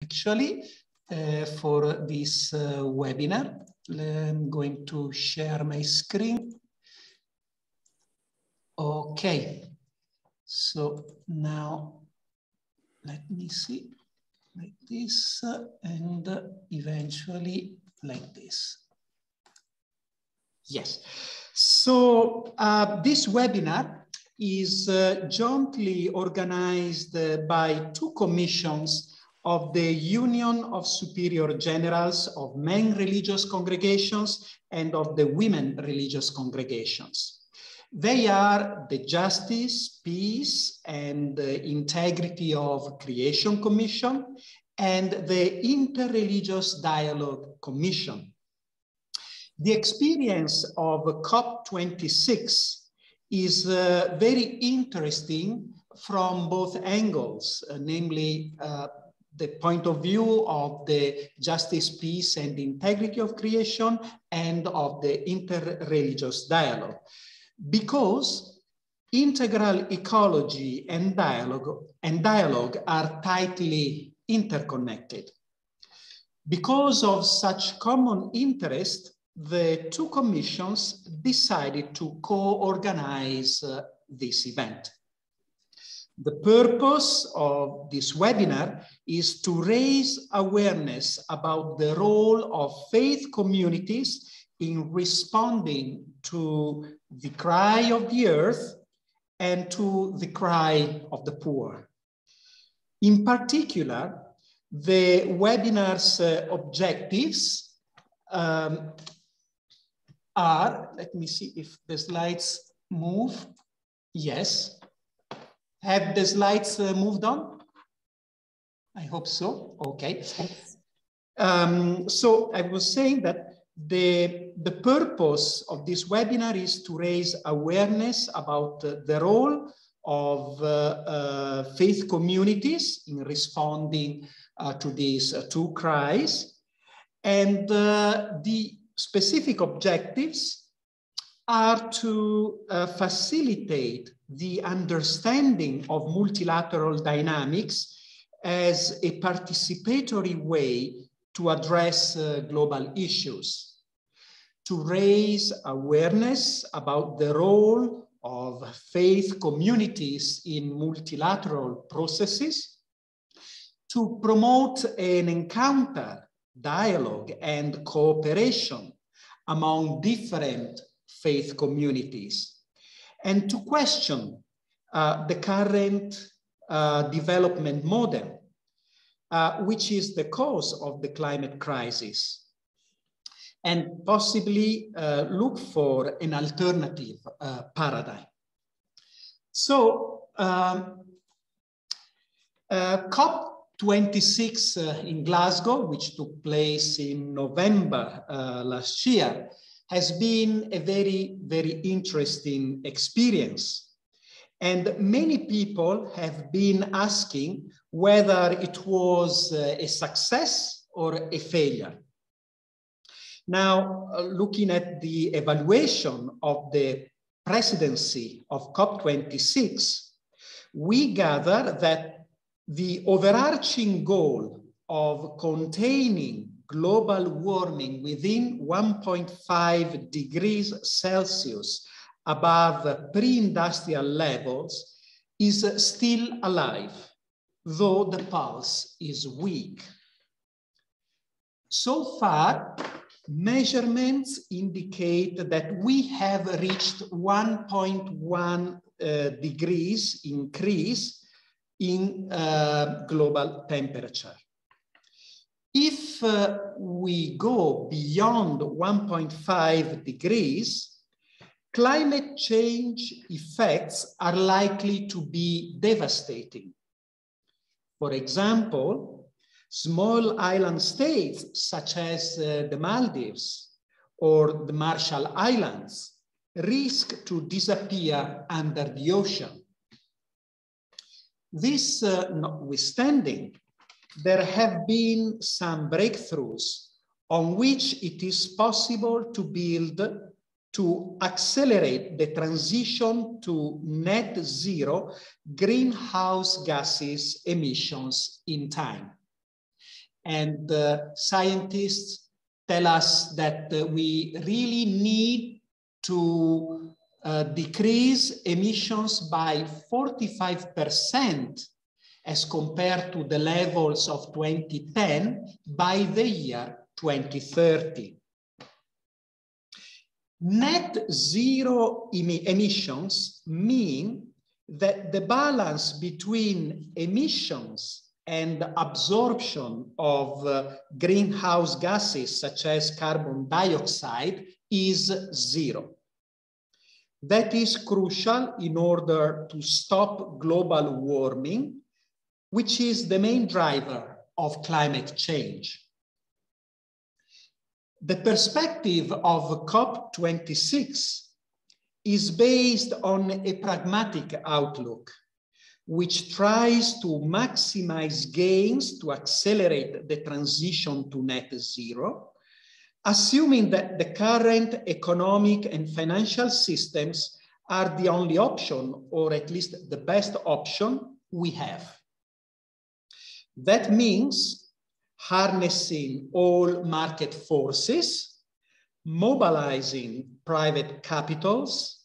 actually, for this webinar. I'm going to share my screen. Okay, so now let me see, like this, and eventually like this. Yes, so this webinar is jointly organized by two commissions of the Union of Superior Generals of Men Religious Congregations and of the Women Religious Congregations. They are the Justice, Peace, and Integrity of Creation Commission and the Interreligious Dialogue Commission. The experience of COP26 is very interesting from both angles, namely the point of view of the Justice, Peace, and Integrity of Creation and of the interreligious dialogue. Because integral ecology and dialogue are tightly interconnected. Because of such common interest, the two commissions decided to co-organize this event. The purpose of this webinar is to raise awareness about the role of faith communities in responding to the cry of the earth and to the cry of the poor. In particular, the webinar's objectives are, let me see if the slides move. Yes. Have the slides moved on? I hope so. Okay. So I was saying that the purpose of this webinar is to raise awareness about the role of faith communities in responding to these two cries. And the specific objectives are to facilitate the understanding of multilateral dynamics as a participatory way to address global issues, to raise awareness about the role of faith communities in multilateral processes, to promote an encounter, dialogue, and cooperation among different faith communities, and to question the current development model, which is the cause of the climate crisis, and possibly look for an alternative paradigm. So COP26 in Glasgow, which took place in November last year, has been a very, very interesting experience. And many people have been asking whether it was a success or a failure. Now, looking at the evaluation of the presidency of COP26, we gather that the overarching goal of containing global warming within 1.5 degrees Celsius above pre-industrial levels is still alive, though the pulse is weak. So far, measurements indicate that we have reached 1.1 degrees increase in global temperature. If we go beyond 1.5 degrees, climate change effects are likely to be devastating. For example, small island states such as the Maldives or the Marshall Islands risk to disappear under the ocean. This notwithstanding, there have been some breakthroughs on which it is possible to build to accelerate the transition to net zero greenhouse gases emissions in time. and scientists tell us that we really need to decrease emissions by 45% as compared to the levels of 2010 by the year 2030. Net zero emissions mean that the balance between emissions and absorption of greenhouse gases such as carbon dioxide is zero. That is crucial in order to stop global warming, which is the main driver of climate change. The perspective of COP26 is based on a pragmatic outlook, which tries to maximize gains to accelerate the transition to net zero, assuming that the current economic and financial systems are the only option, or at least the best option we have. That means harnessing all market forces, mobilizing private capitals,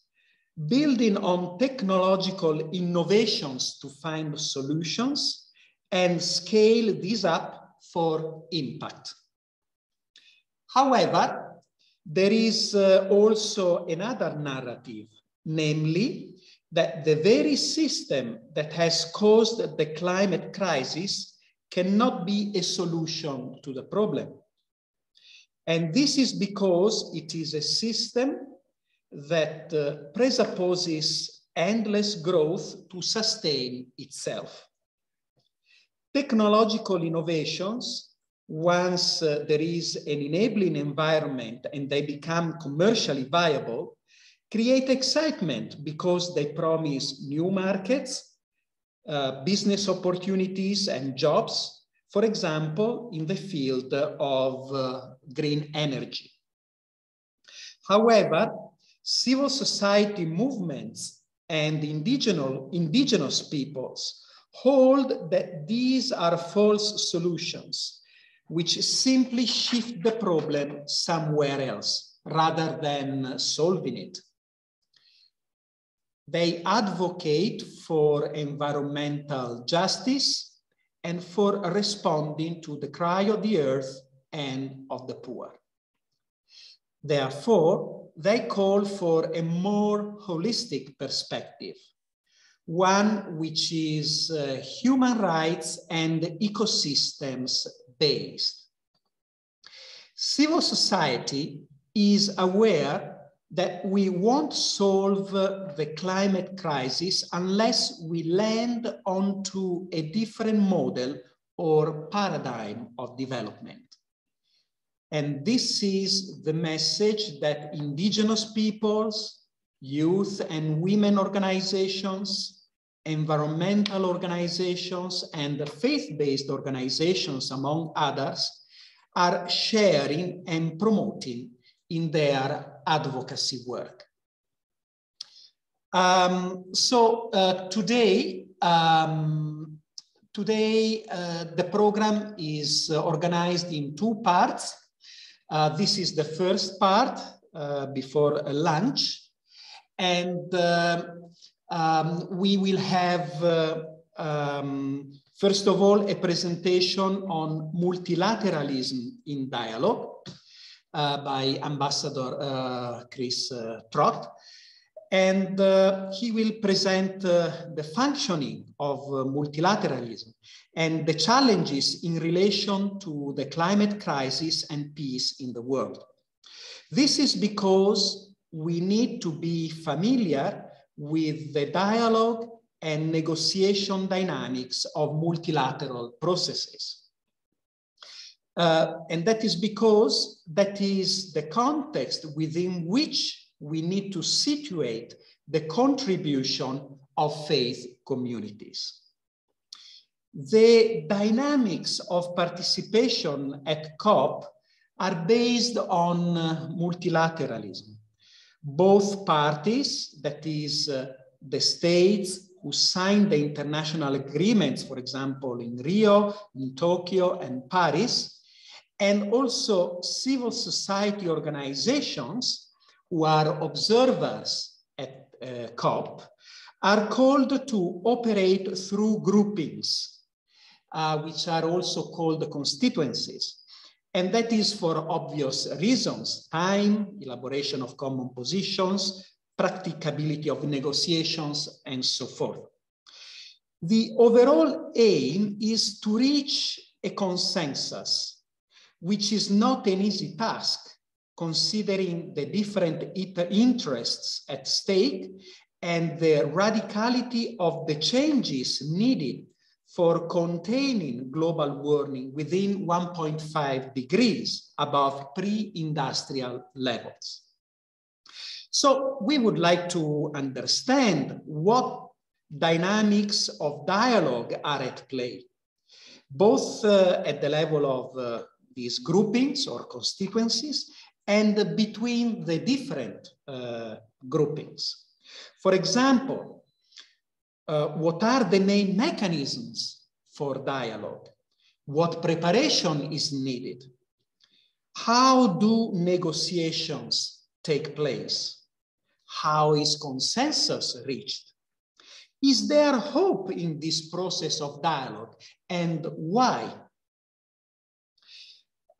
building on technological innovations to find solutions, and scale these up for impact. However, there is also another narrative, namely that the very system that has caused the climate crisis cannot be a solution to the problem. And this is because it is a system that presupposes endless growth to sustain itself. Technological innovations, once there is an enabling environment and they become commercially viable, create excitement because they promise new markets, business opportunities and jobs, for example, in the field of green energy. However, civil society movements and indigenous peoples hold that these are false solutions, which simply shift the problem somewhere else rather than solving it. They advocate for environmental justice and for responding to the cry of the earth and of the poor. Therefore, they call for a more holistic perspective, one which is human rights and ecosystems based. Civil society is aware that we won't solve the climate crisis unless we land onto a different model or paradigm of development. And this is the message that indigenous peoples, youth and women organizations, environmental organizations, and faith-based organizations, among others, are sharing and promoting in their advocacy work. Today the program is organized in two parts. This is the first part before lunch, and we will have first of all a presentation on multilateralism in dialogue by Ambassador Chris Trott, and he will present the functioning of multilateralism and the challenges in relation to the climate crisis and peace in the world. This is because we need to be familiar with the dialogue and negotiation dynamics of multilateral processes. And that is because that is the context within which we need to situate the contribution of faith communities. The dynamics of participation at COP are based on multilateralism. Both parties, that is the states who signed the international agreements, for example, in Rio, in Tokyo, and Paris, and also civil society organizations who are observers at COP, are called to operate through groupings, which are also called constituencies. And that is for obvious reasons: time, elaboration of common positions, practicability of negotiations, and so forth. The overall aim is to reach a consensus, which is not an easy task, considering the different interests at stake and the radicality of the changes needed for containing global warming within 1.5 degrees above pre-industrial levels. So we would like to understand what dynamics of dialogue are at play, both at the level of these groupings or constituencies and between the different groupings. For example, what are the main mechanisms for dialogue? What preparation is needed? How do negotiations take place? How is consensus reached? Is there hope in this process of dialogue, and why?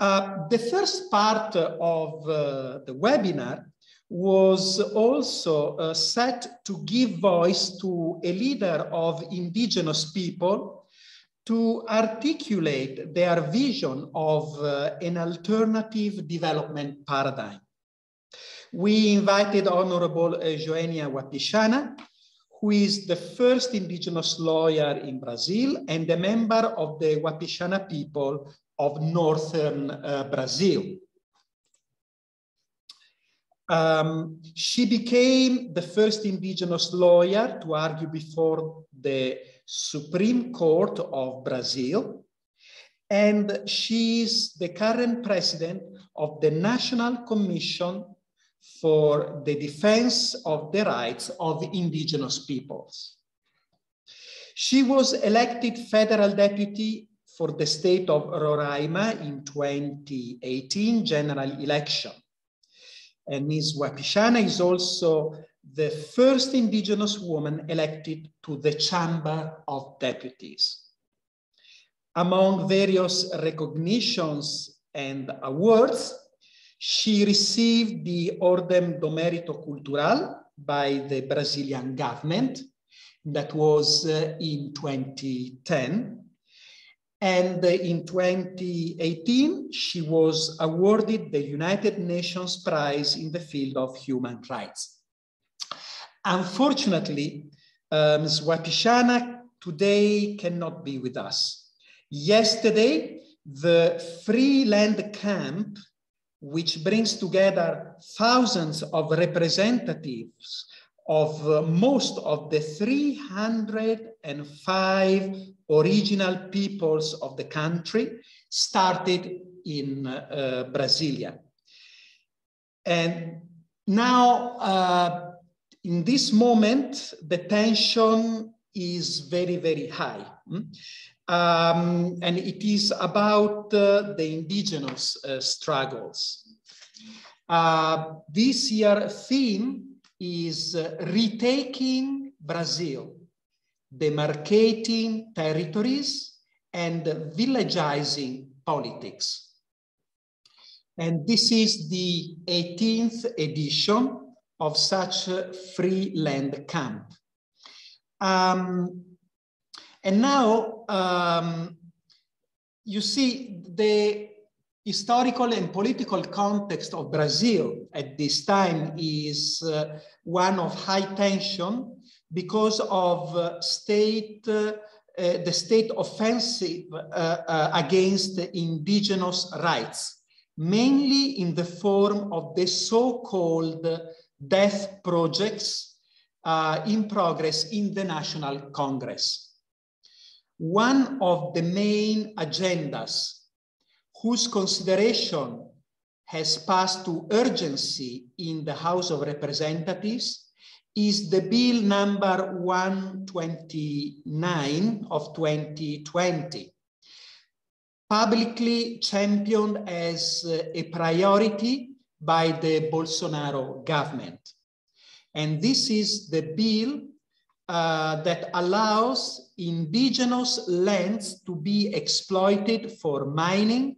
The first part of the webinar was also set to give voice to a leader of indigenous people to articulate their vision of an alternative development paradigm. We invited Honorable Joênia Wapichana, who is the first indigenous lawyer in Brazil and a member of the Wapichana people of northern Brazil. She became the first indigenous lawyer to argue before the Supreme Court of Brazil, and she is the current president of the National Commission for the Defense of the Rights of Indigenous Peoples. She was elected federal deputy for the state of Roraima in 2018 general election. And Ms. Wapichana is also the first indigenous woman elected to the Chamber of Deputies. Among various recognitions and awards, she received the Ordem do Mérito Cultural by the Brazilian government. That was in 2010. And in 2018, she was awarded the United Nations Prize in the field of human rights. Unfortunately, Ms. Wapichana today cannot be with us. Yesterday, the Free Land Camp, which brings together thousands of representatives of most of the 305 original peoples of the country, started in Brasilia. And now, in this moment, the tension is very, very high. And it is about the indigenous struggles. This year's theme is retaking Brazil, demarcating territories and villagizing politics. And this is the 18th edition of such a free land camp. And now, you see, the historical and political context of Brazil at this time is one of high tension because of the state offensive against indigenous rights, mainly in the form of the so-called death projects in progress in the National Congress. One of the main agendas whose consideration has passed to urgency in the House of Representatives is the bill number 129 of 2020, publicly championed as a priority by the Bolsonaro government. And this is the bill that allows indigenous lands to be exploited for mining,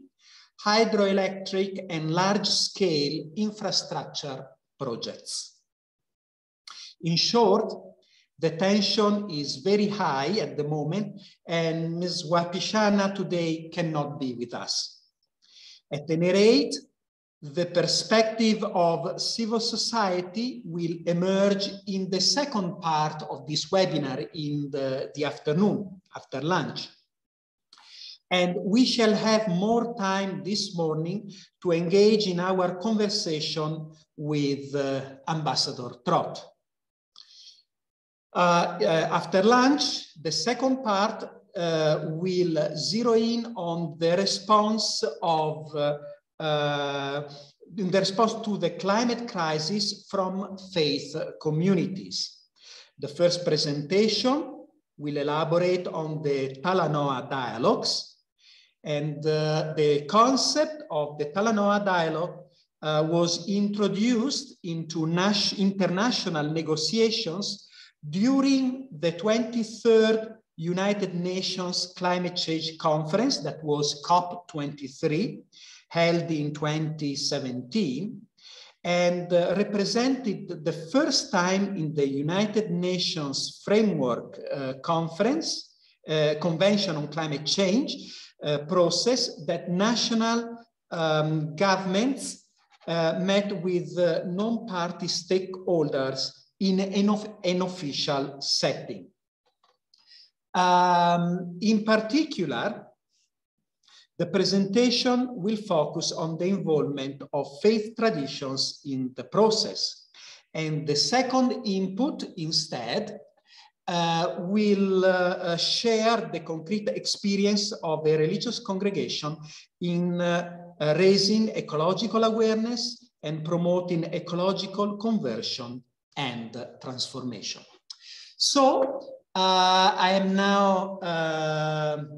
hydroelectric, and large-scale infrastructure projects. In short, the tension is very high at the moment, and Ms. Wapishana today cannot be with us. At any rate, the perspective of civil society will emerge in the second part of this webinar in the afternoon, after lunch. And we shall have more time this morning to engage in our conversation with Ambassador Trott. After lunch, the second part will zero in on the response of in the response to the climate crisis from faith communities. The first presentation will elaborate on the Talanoa dialogues, and the concept of the Talanoa dialogue was introduced into international negotiations during the 23rd United Nations Climate Change Conference, that was COP26, held in 2017, and represented the first time in the United Nations Framework Convention on Climate Change process that national governments met with non-party stakeholders in an official setting. In particular, the presentation will focus on the involvement of faith traditions in the process. And the second input instead will share the concrete experience of a religious congregation in raising ecological awareness and promoting ecological conversion and transformation. So I am now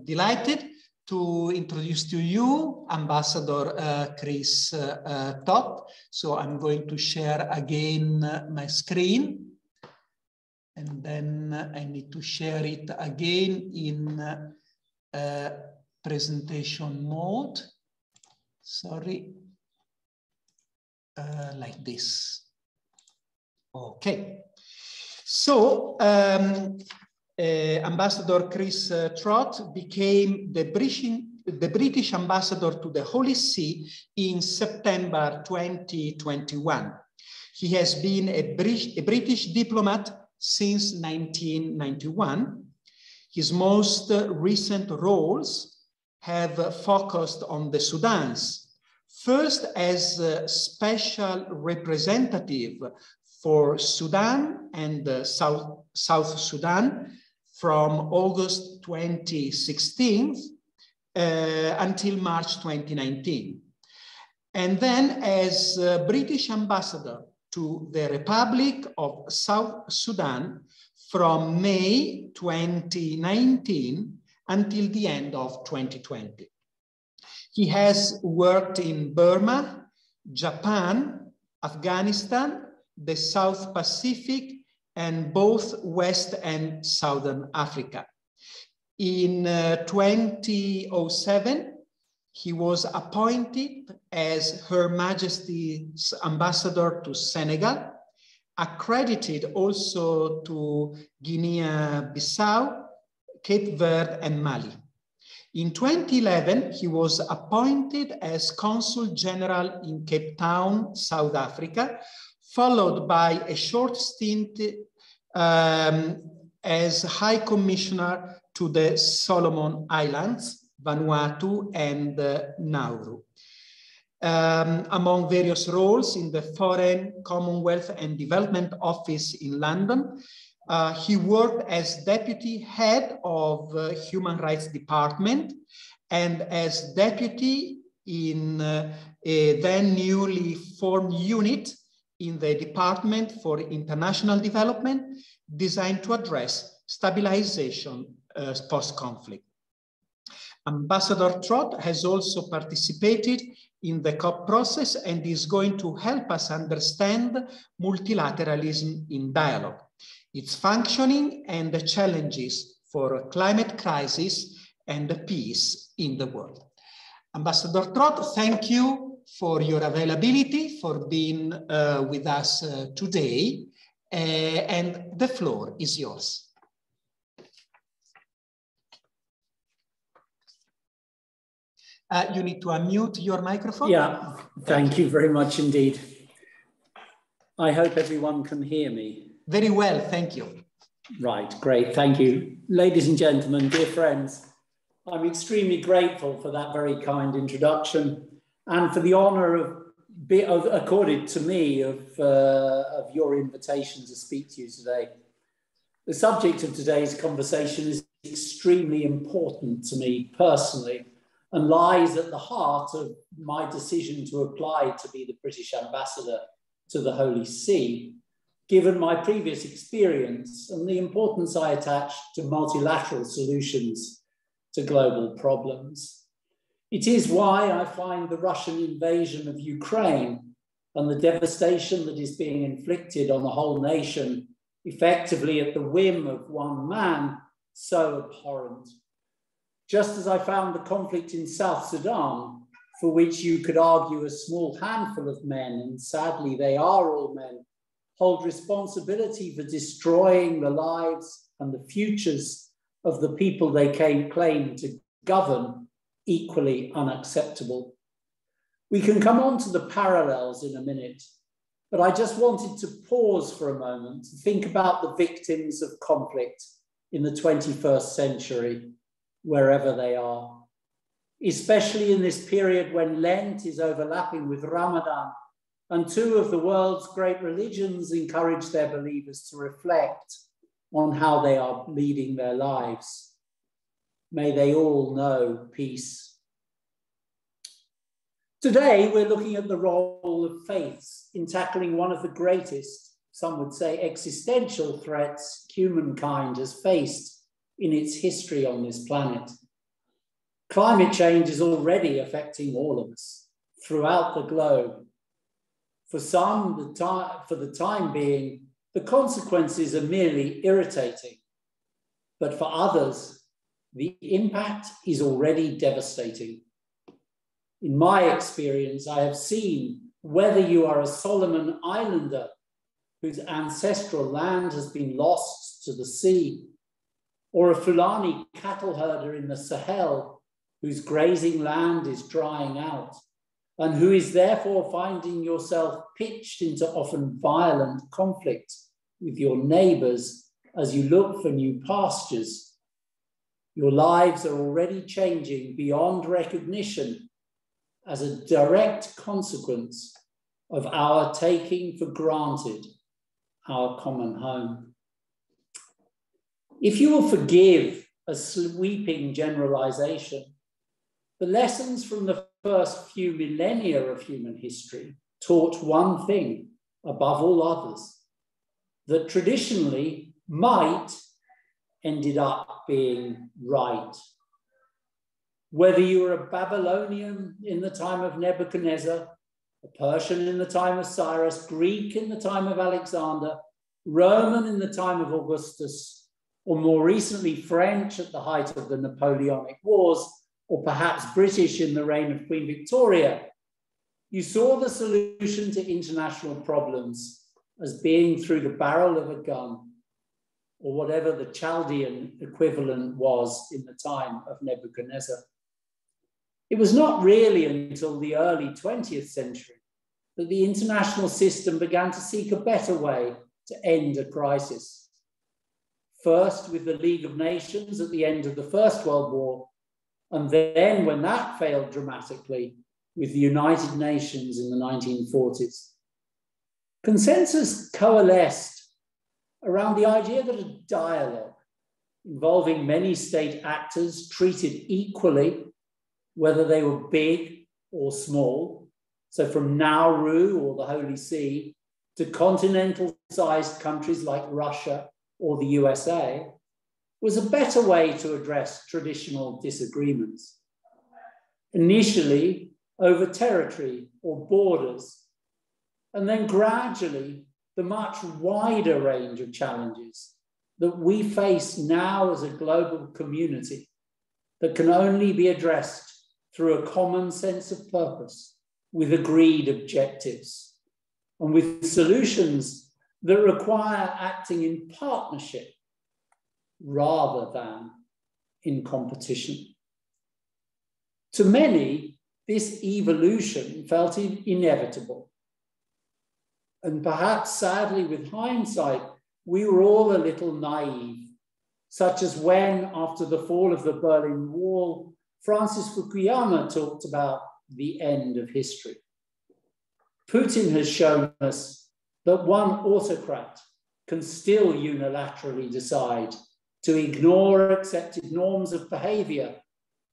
delighted to introduce to you Ambassador Chris Trott. So I'm going to share again my screen, and then I need to share it again in presentation mode. Sorry, like this. Okay, so Ambassador Chris Trott became the British ambassador to the Holy See in September 2021. He has been a British diplomat since 1991. His most recent roles have focused on the Sudans, first as a special representative for Sudan and South Sudan from August 2016 until March 2019. And then as British ambassador to the Republic of South Sudan from May 2019 until the end of 2020. He has worked in Burma, Japan, Afghanistan, the South Pacific, and both West and Southern Africa. In 2007, he was appointed as Her Majesty's ambassador to Senegal, accredited also to Guinea-Bissau, Cape Verde, and Mali. In 2011, he was appointed as Consul General in Cape Town, South Africa, followed by a short stint as High Commissioner to the Solomon Islands, Vanuatu, and Nauru. Among various roles in the Foreign, Commonwealth and Development Office in London, he worked as Deputy Head of Human Rights Department and as Deputy in a then newly formed unit in the Department for International Development, designed to address stabilization post-conflict. Ambassador Trott has also participated in the COP process and is going to help us understand multilateralism in dialogue, its functioning and the challenges for climate crisis and peace in the world. Ambassador Trott, thank you for your availability, for being with us today, and the floor is yours. You need to unmute your microphone. Yeah, thank you very much indeed. I hope everyone can hear me. Very well, thank you. Right, great, thank you. Ladies and gentlemen, dear friends, I'm extremely grateful for that very kind introduction and for the honor of accorded to me of your invitation to speak to you today. The subject of today's conversation is extremely important to me personally, and lies at the heart of my decision to apply to be the British ambassador to the Holy See, given my previous experience and the importance I attach to multilateral solutions to global problems. It is why I find the Russian invasion of Ukraine and the devastation that is being inflicted on the whole nation, effectively at the whim of one man, so abhorrent. Just as I found the conflict in South Sudan, for which you could argue a small handful of men, and sadly they are all men, hold responsibility for destroying the lives and the futures of the people they claim to govern, equally unacceptable. We can come on to the parallels in a minute, but I just wanted to pause for a moment to think about the victims of conflict in the 21st century, wherever they are, especially in this period when Lent is overlapping with Ramadan, and two of the world's great religions encourage their believers to reflect on how they are leading their lives. May they all know peace. Today, we're looking at the role of faiths in tackling one of the greatest, some would say existential threats humankind has faced in its history on this planet. Climate change is already affecting all of us throughout the globe. For some, for the time being, the consequences are merely irritating, but for others, the impact is already devastating. In my experience, I have seen whether you are a Solomon Islander whose ancestral land has been lost to the sea, or a Fulani cattle herder in the Sahel whose grazing land is drying out, and who is therefore finding yourself pitched into often violent conflict with your neighbors as you look for new pastures. Your lives are already changing beyond recognition as a direct consequence of our taking for granted our common home. If you will forgive a sweeping generalization, the lessons from the first few millennia of human history taught one thing above all others, that traditionally might ended up being right. Whether you were a Babylonian in the time of Nebuchadnezzar, a Persian in the time of Cyrus, Greek in the time of Alexander, Roman in the time of Augustus, or more recently French at the height of the Napoleonic Wars, or perhaps British in the reign of Queen Victoria, you saw the solution to international problems as being through the barrel of a gun, or whatever the Chaldean equivalent was in the time of Nebuchadnezzar. It was not really until the early 20th century that the international system began to seek a better way to end a crisis. First with the League of Nations at the end of the First World War, and then when that failed dramatically, with the United Nations in the 1940s. Consensus coalesced around the idea that a dialogue involving many state actors treated equally, whether they were big or small, so from Nauru or the Holy See to continental-sized countries like Russia or the USA was a better way to address traditional disagreements. Initially over territory or borders, and then gradually the much wider range of challenges that we face now as a global community that can only be addressed through a common sense of purpose with agreed objectives and with solutions that require acting in partnership rather than in competition. To many, this evolution felt inevitable. And perhaps sadly, with hindsight, we were all a little naive, such as when, after the fall of the Berlin Wall, Francis Fukuyama talked about the end of history. Putin has shown us that one autocrat can still unilaterally decide to ignore accepted norms of behavior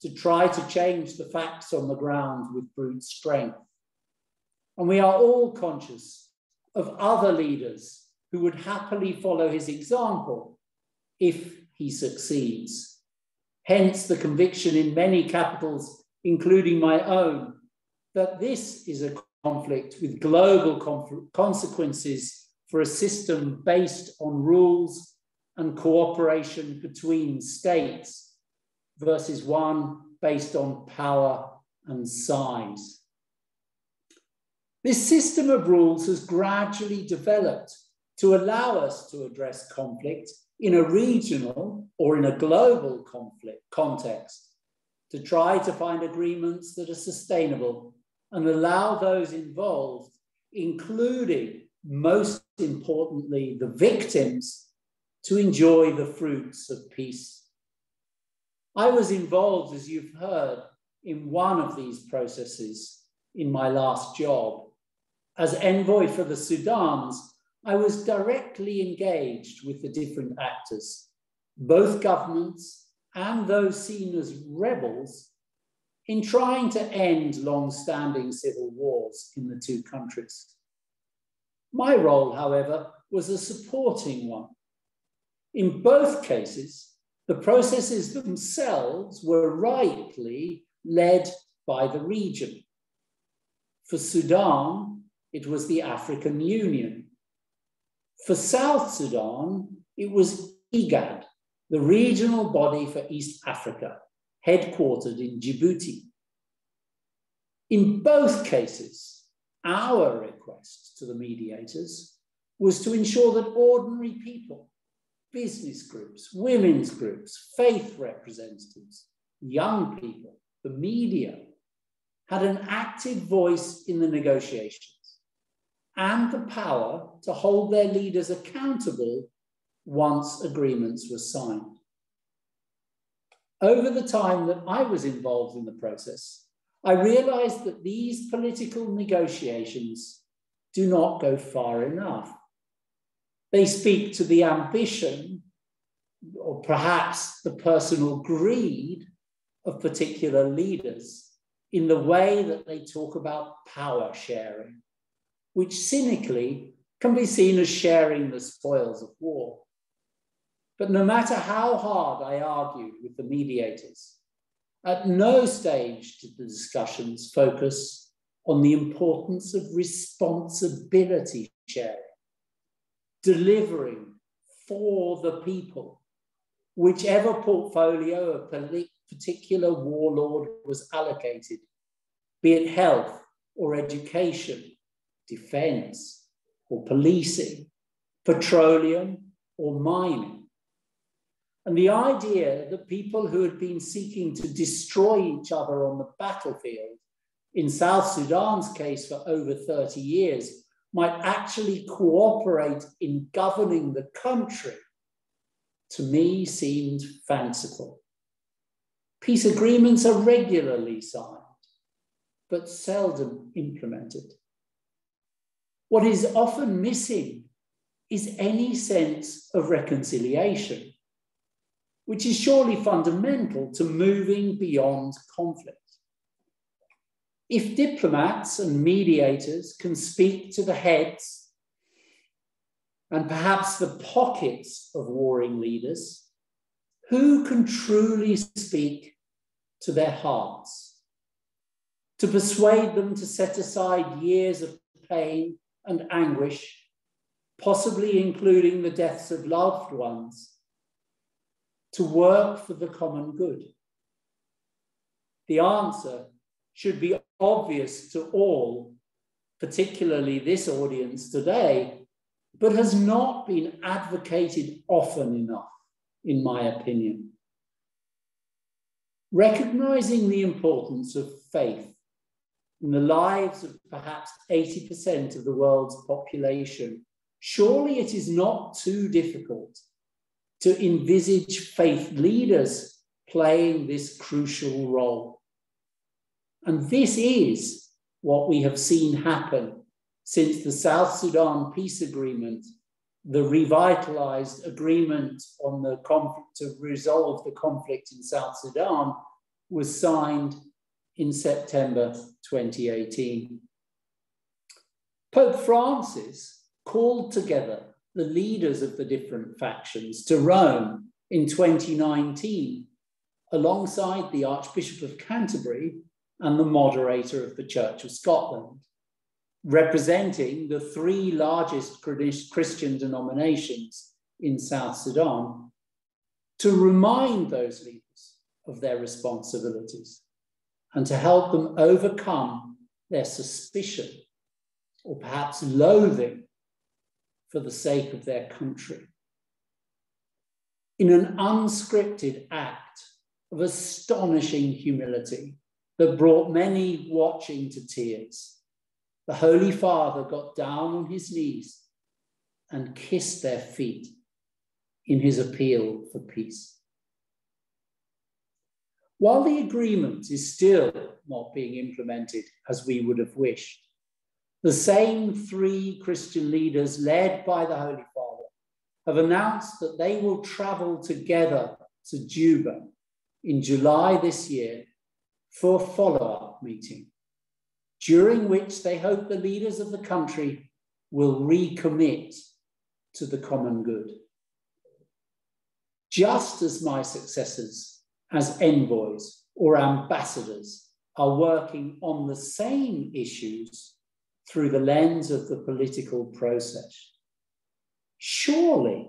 to try to change the facts on the ground with brute strength. And we are all conscious of other leaders who would happily follow his example if he succeeds. Hence the conviction in many capitals, including my own, that this is a conflict with global consequences for a system based on rules and cooperation between states versus one based on power and size. This system of rules has gradually developed to allow us to address conflict in a regional or in a global conflict context, to try to find agreements that are sustainable and allow those involved, including, most importantly, the victims, to enjoy the fruits of peace. I was involved, as you've heard, in one of these processes in my last job. As envoy for the Sudans, I was directly engaged with the different actors, both governments and those seen as rebels, in trying to end long-standing civil wars in the two countries. My role, however, was a supporting one. In both cases, the processes themselves were rightly led by the region. For Sudan, it was the African Union. For South Sudan, it was IGAD, the regional body for East Africa, headquartered in Djibouti. In both cases, our request to the mediators was to ensure that ordinary people, business groups, women's groups, faith representatives, young people, the media, had an active voice in the negotiations and the power to hold their leaders accountable once agreements were signed. Over the time that I was involved in the process, I realized that these political negotiations do not go far enough. They speak to the ambition, or perhaps the personal greed, of particular leaders in the way that they talk about power sharing, which cynically can be seen as sharing the spoils of war. But no matter how hard I argued with the mediators, at no stage did the discussions focus on the importance of responsibility sharing, delivering for the people, whichever portfolio a particular warlord was allocated, be it health or education, defense or policing, petroleum or mining. And the idea that people who had been seeking to destroy each other on the battlefield, in South Sudan's case for over 30 years, might actually cooperate in governing the country, to me seemed fanciful. Peace agreements are regularly signed, but seldom implemented. What is often missing is any sense of reconciliation, which is surely fundamental to moving beyond conflict. If diplomats and mediators can speak to the heads and perhaps the pockets of warring leaders, who can truly speak to their hearts, to persuade them to set aside years of pain and anguish, possibly including the deaths of loved ones, to work for the common good? The answer should be obvious to all, particularly this audience today, but has not been advocated often enough, in my opinion. Recognizing the importance of faith in the lives of perhaps 80% of the world's population, surely it is not too difficult to envisage faith leaders playing this crucial role. And this is what we have seen happen since the South Sudan peace agreement, the revitalized agreement on the conflict to resolve the conflict in South Sudan, was signed in September 2018. Pope Francis called together the leaders of the different factions to Rome in 2019, alongside the Archbishop of Canterbury and the moderator of the Church of Scotland, representing the three largest Christian denominations in South Sudan, to remind those leaders of their responsibilities and to help them overcome their suspicion or perhaps loathing for the sake of their country. In an unscripted act of astonishing humility that brought many watching to tears, the Holy Father got down on his knees and kissed their feet in his appeal for peace. While the agreement is still not being implemented as we would have wished, the same three Christian leaders led by the Holy Father have announced that they will travel together to Juba in July this year for a follow-up meeting, during which they hope the leaders of the country will recommit to the common good. Just as my successors as envoys or ambassadors are working on the same issues through the lens of the political process, surely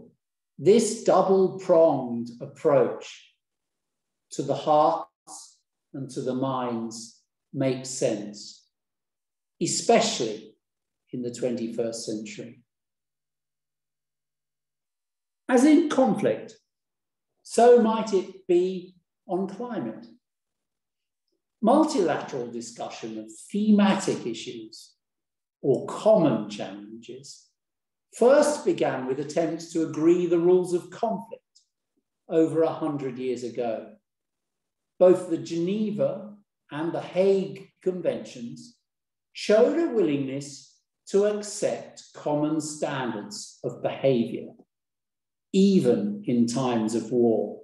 this double-pronged approach to the hearts and to the minds makes sense, especially in the 21st century. As in conflict, so might it be on climate. Multilateral discussion of thematic issues or common challenges first began with attempts to agree the rules of conflict over 100 years ago. Both the Geneva and the Hague Conventions showed a willingness to accept common standards of behavior, even in times of war.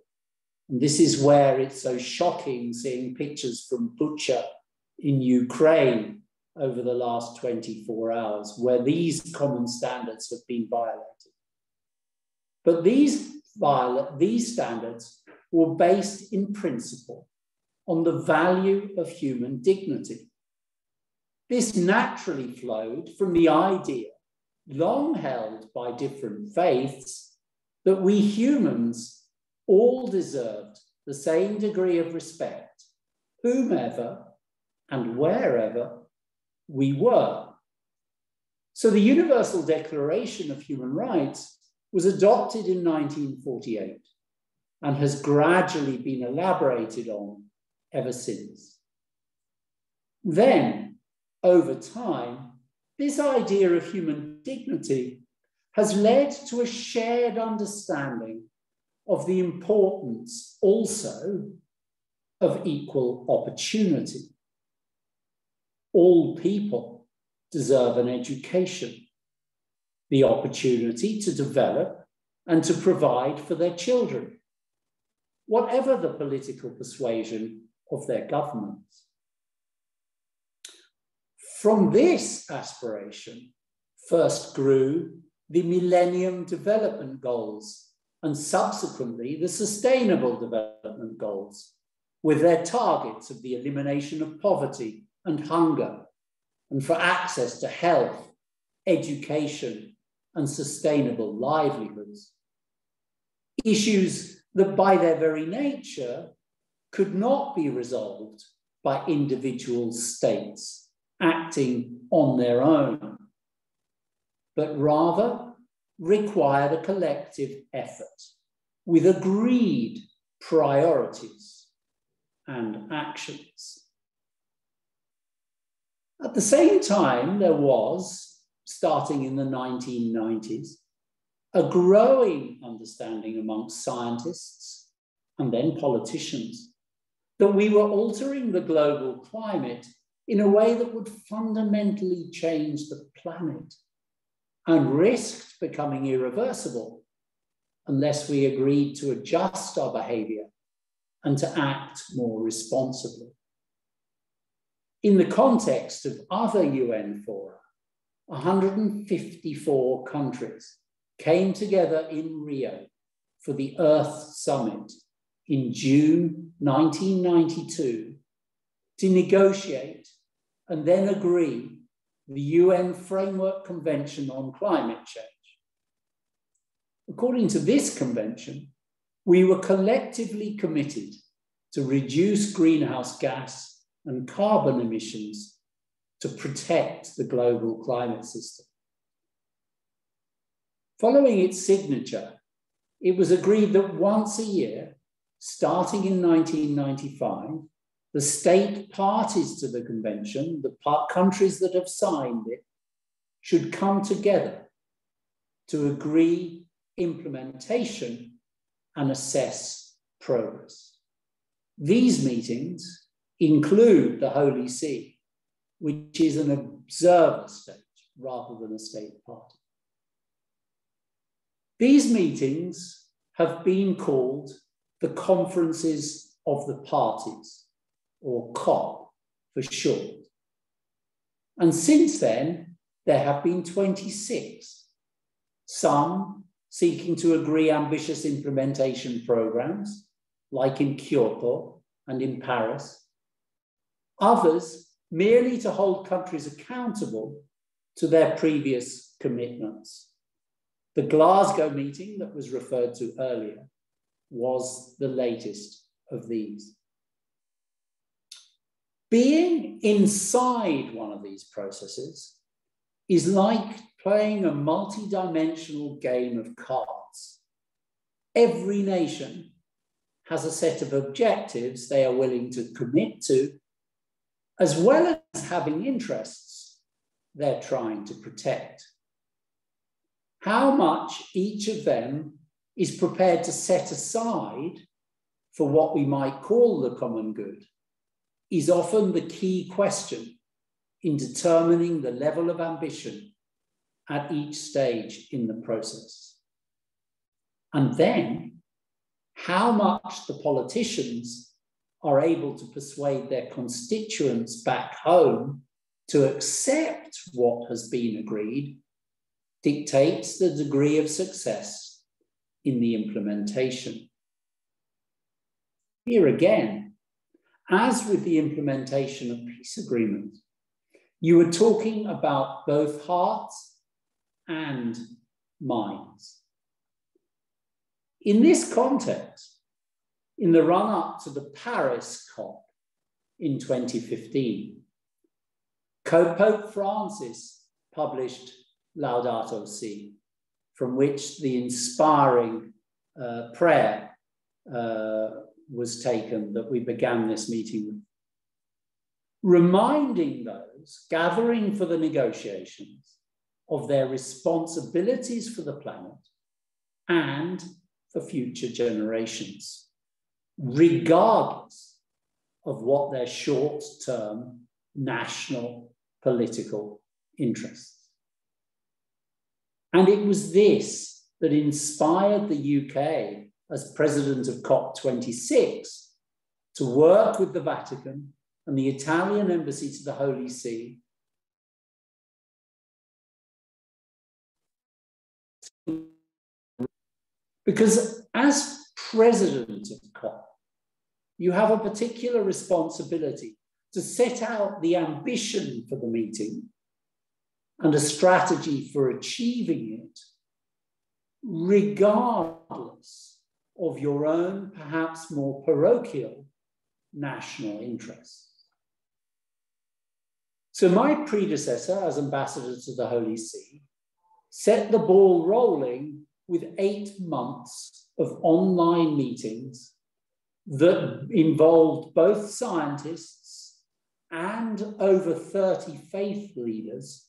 And this is where it's so shocking seeing pictures from Bucha in Ukraine over the last 24 hours, where these common standards have been violated. But these standards were based in principle on the value of human dignity. This naturally flowed from the idea, long held by different faiths, that we humans all deserved the same degree of respect, whomever and wherever we were. So the Universal Declaration of Human Rights was adopted in 1948 and has gradually been elaborated on ever since. Then, over time, this idea of human dignity has led to a shared understanding of the importance also of equal opportunity. All people deserve an education, the opportunity to develop and to provide for their children, whatever the political persuasion of their governments. From this aspiration first grew the Millennium Development Goals and subsequently the Sustainable Development Goals, with their targets of the elimination of poverty and hunger, and for access to health, education, and sustainable livelihoods. Issues that by their very nature could not be resolved by individual states acting on their own, but rather required a collective effort with agreed priorities and actions. At the same time, there was, starting in the 1990s, a growing understanding amongst scientists and then politicians that we were altering the global climate in a way that would fundamentally change the planet and risked becoming irreversible unless we agreed to adjust our behavior and to act more responsibly. In the context of other UN fora, 154 countries came together in Rio for the Earth Summit in June 1992 to negotiate and then agree the UN Framework Convention on Climate Change. According to this convention, we were collectively committed to reduce greenhouse gas and carbon emissions to protect the global climate system. Following its signature, it was agreed that once a year, starting in 1995, the state parties to the convention, the countries that have signed it, should come together to agree implementation and assess progress. These meetings include the Holy See, which is an observer state rather than a state party. These meetings have been called the Conferences of the Parties, or COP for short. And since then, there have been 26, some seeking to agree ambitious implementation programs, like in Kyoto and in Paris, others merely to hold countries accountable to their previous commitments. The Glasgow meeting that was referred to earlier was the latest of these. Being inside one of these processes is like playing a multi-dimensional game of cards. Every nation has a set of objectives they are willing to commit to, as well as having interests they're trying to protect. How much each of them is prepared to set aside for what we might call the common good is often the key question in determining the level of ambition at each stage in the process. And then, how much the politicians are able to persuade their constituents back home to accept what has been agreed dictates the degree of success in the implementation. Here again, as with the implementation of peace agreements, you are talking about both hearts and minds. In this context, in the run-up to the Paris COP in 2015, Pope Francis published Laudato Si, from which the inspiring prayer was taken that we began this meeting with, reminding those gathering for the negotiations of their responsibilities for the planet and for future generations, regardless of what their short-term national political interests. And it was this that inspired the UK as president of COP26 to work with the Vatican and the Italian embassy to the Holy See Because as president of COP, you have a particular responsibility to set out the ambition for the meeting and a strategy for achieving it, regardless of your own, perhaps more parochial, national interests. So my predecessor as ambassador to the Holy See set the ball rolling with 8 months of online meetings that involved both scientists and over 30 faith leaders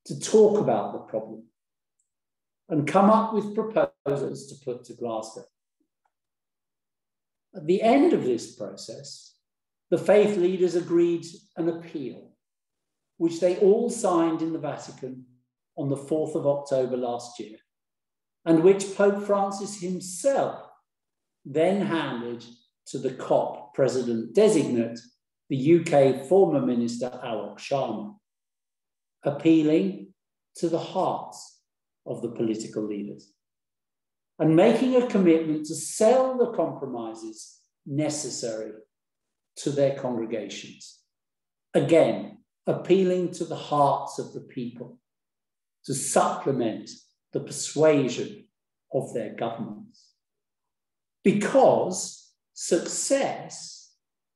to talk about the problem and come up with proposals to put to Glasgow. At the end of this process, the faith leaders agreed an appeal, which they all signed in the Vatican on the 4th of October last year, and which Pope Francis himself then handed to the COP president-designate, the UK former Minister Alok Sharma, appealing to the hearts of the political leaders and making a commitment to sell the compromises necessary to their congregations. Again, appealing to the hearts of the people to supplement the persuasion of their governments. Because success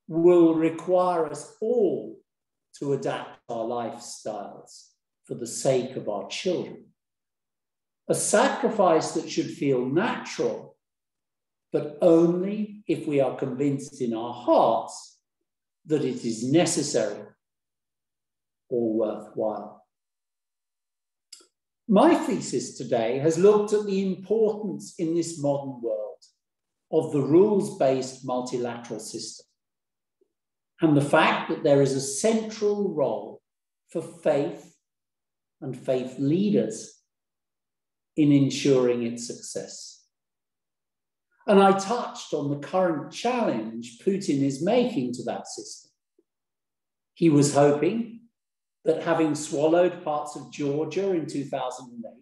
will require us all to adapt our lifestyles for the sake of our children. A sacrifice that should feel natural, but only if we are convinced in our hearts that it is necessary or worthwhile. My thesis today has looked at the importance in this modern world of the rules-based multilateral system and the fact that there is a central role for faith and faith leaders in ensuring its success. And I touched on the current challenge Putin is making to that system. He was hoping that having swallowed parts of Georgia in 2008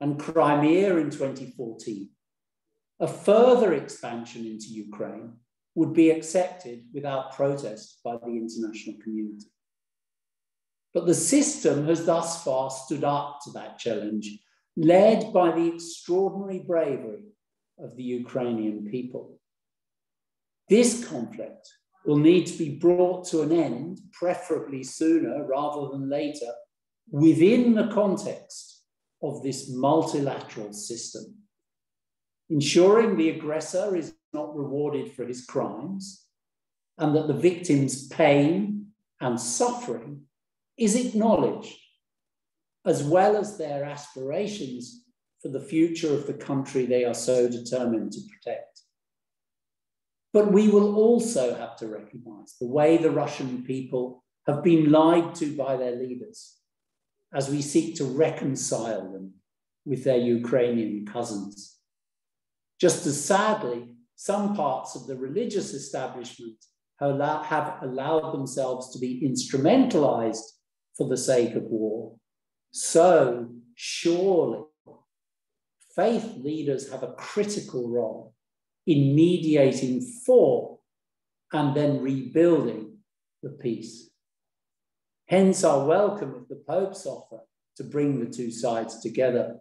and Crimea in 2014, a further expansion into Ukraine would be accepted without protest by the international community. But the system has thus far stood up to that challenge, led by the extraordinary bravery of the Ukrainian people. This conflict will need to be brought to an end, preferably sooner rather than later, within the context of this multilateral system, ensuring the aggressor is not rewarded for his crimes and that the victim's pain and suffering is acknowledged, as well as their aspirations for the future of the country they are so determined to protect. But we will also have to recognize the way the Russian people have been lied to by their leaders as we seek to reconcile them with their Ukrainian cousins. Just as sadly, some parts of the religious establishment have allowed themselves to be instrumentalized for the sake of war, so surely faith leaders have a critical role in mediating for and then rebuilding the peace. Hence our welcome of the Pope's offer to bring the two sides together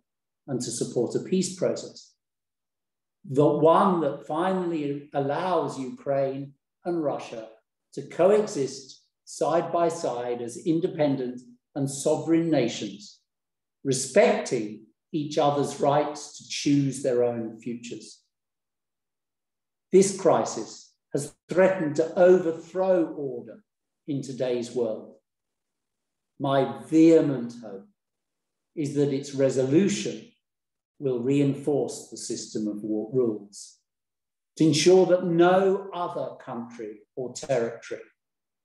and to support a peace process. The one that finally allows Ukraine and Russia to coexist side by side as independent and sovereign nations, respecting each other's rights to choose their own futures. This crisis has threatened to overthrow order in today's world. My vehement hope is that its resolution will reinforce the system of rules to ensure that no other country or territory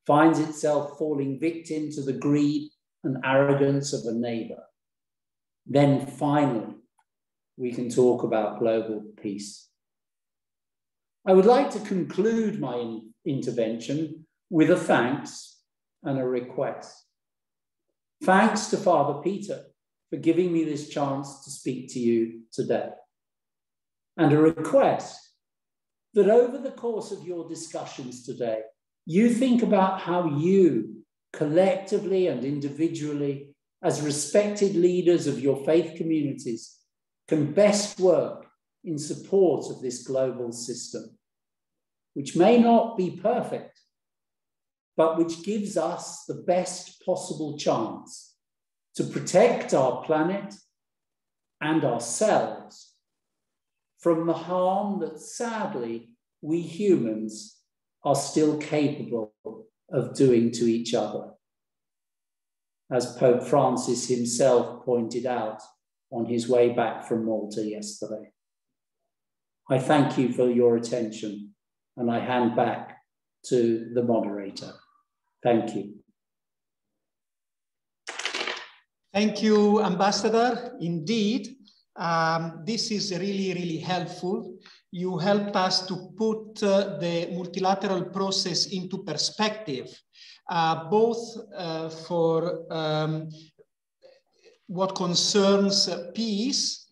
finds itself falling victim to the greed and arrogance of a neighbor. Then finally, we can talk about global peace. I would like to conclude my intervention with a thanks and a request. Thanks to Father Peter for giving me this chance to speak to you today. And a request that over the course of your discussions today, you think about how you, collectively and individually, as respected leaders of your faith communities, can best work in support of this global system, which may not be perfect, but which gives us the best possible chance to protect our planet and ourselves from the harm that sadly we humans are still capable of doing to each other, as Pope Francis himself pointed out on his way back from Malta yesterday. I thank you for your attention, and I hand back to the moderator. Thank you. Thank you, Ambassador. Indeed, this is really, really helpful. You helped us to put the multilateral process into perspective, both for what concerns peace,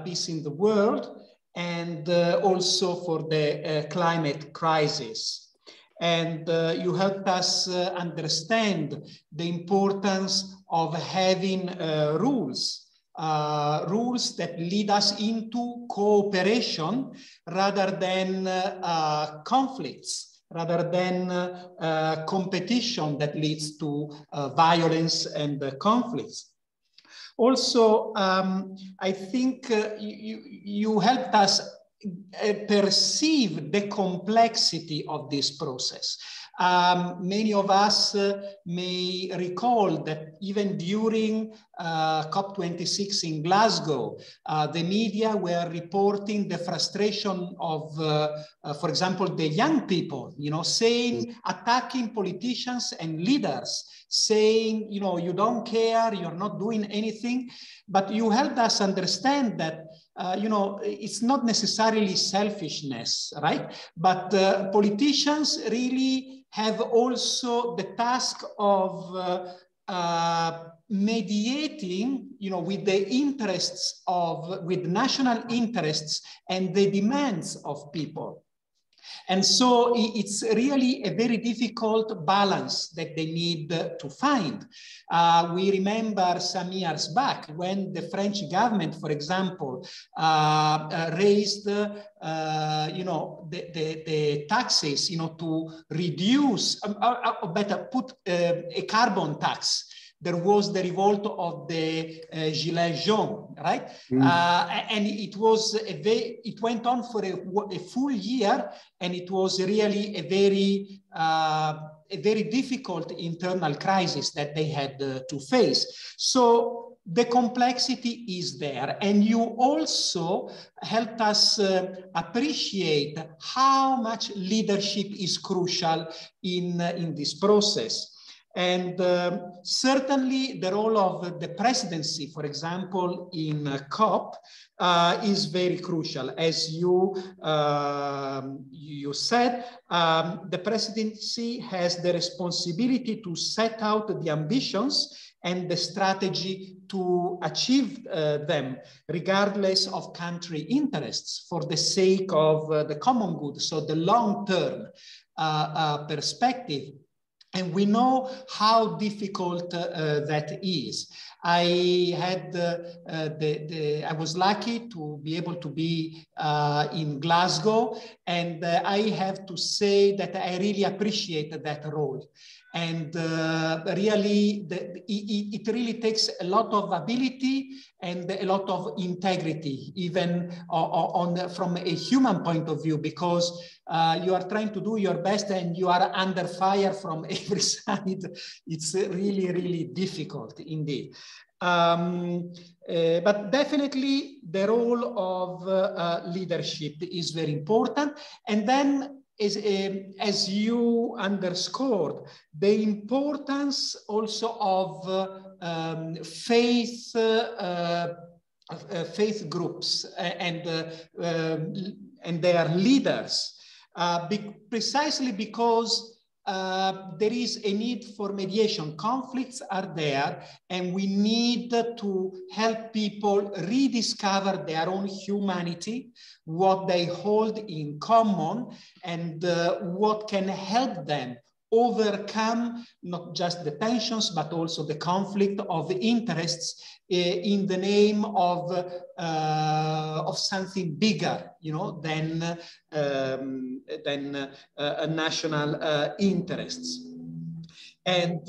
peace in the world, and also for the climate crisis. And you helped us understand the importance of having rules that lead us into cooperation rather than conflicts, rather than competition that leads to violence and conflicts. Also, I think you helped us perceive the complexity of this process. Many of us may recall that even during COP26 in Glasgow, the media were reporting the frustration of, for example, the young people, attacking politicians and leaders, saying, you don't care, you're not doing anything. But you helped us understand that it's not necessarily selfishness, right? But politicians really have also the task of mediating, with the interests with national interests and the demands of people. And so it's really a very difficult balance that they need to find. We remember some years back when the French government, for example, raised the taxes, to reduce, or better, put a carbon tax. There was the revolt of the Gilets jaunes, right? And it was it went on for a full year, and it was really a very difficult internal crisis that they had to face. So the complexity is there, and you also helped us appreciate how much leadership is crucial in this process. And certainly the role of the presidency, for example, in COP is very crucial. As you said, the presidency has the responsibility to set out the ambitions and the strategy to achieve them, regardless of country interests, for the sake of the common good, so the long-term perspective. And we know how difficult that is. I was lucky to be able to be in Glasgow, and I have to say that I really appreciate that role. And really, it really takes a lot of ability and a lot of integrity, even from a human point of view, because you are trying to do your best and you are under fire from every side. It's really, really difficult indeed. But definitely the role of leadership is very important. And then, as you underscored, the importance also of faith groups and their leaders, precisely because there is a need for mediation. Conflicts are there, and we need to help people rediscover their own humanity, what they hold in common, and what can help them overcome not just the tensions, but also the conflict of interests in the name of something bigger, you know, than national interests. And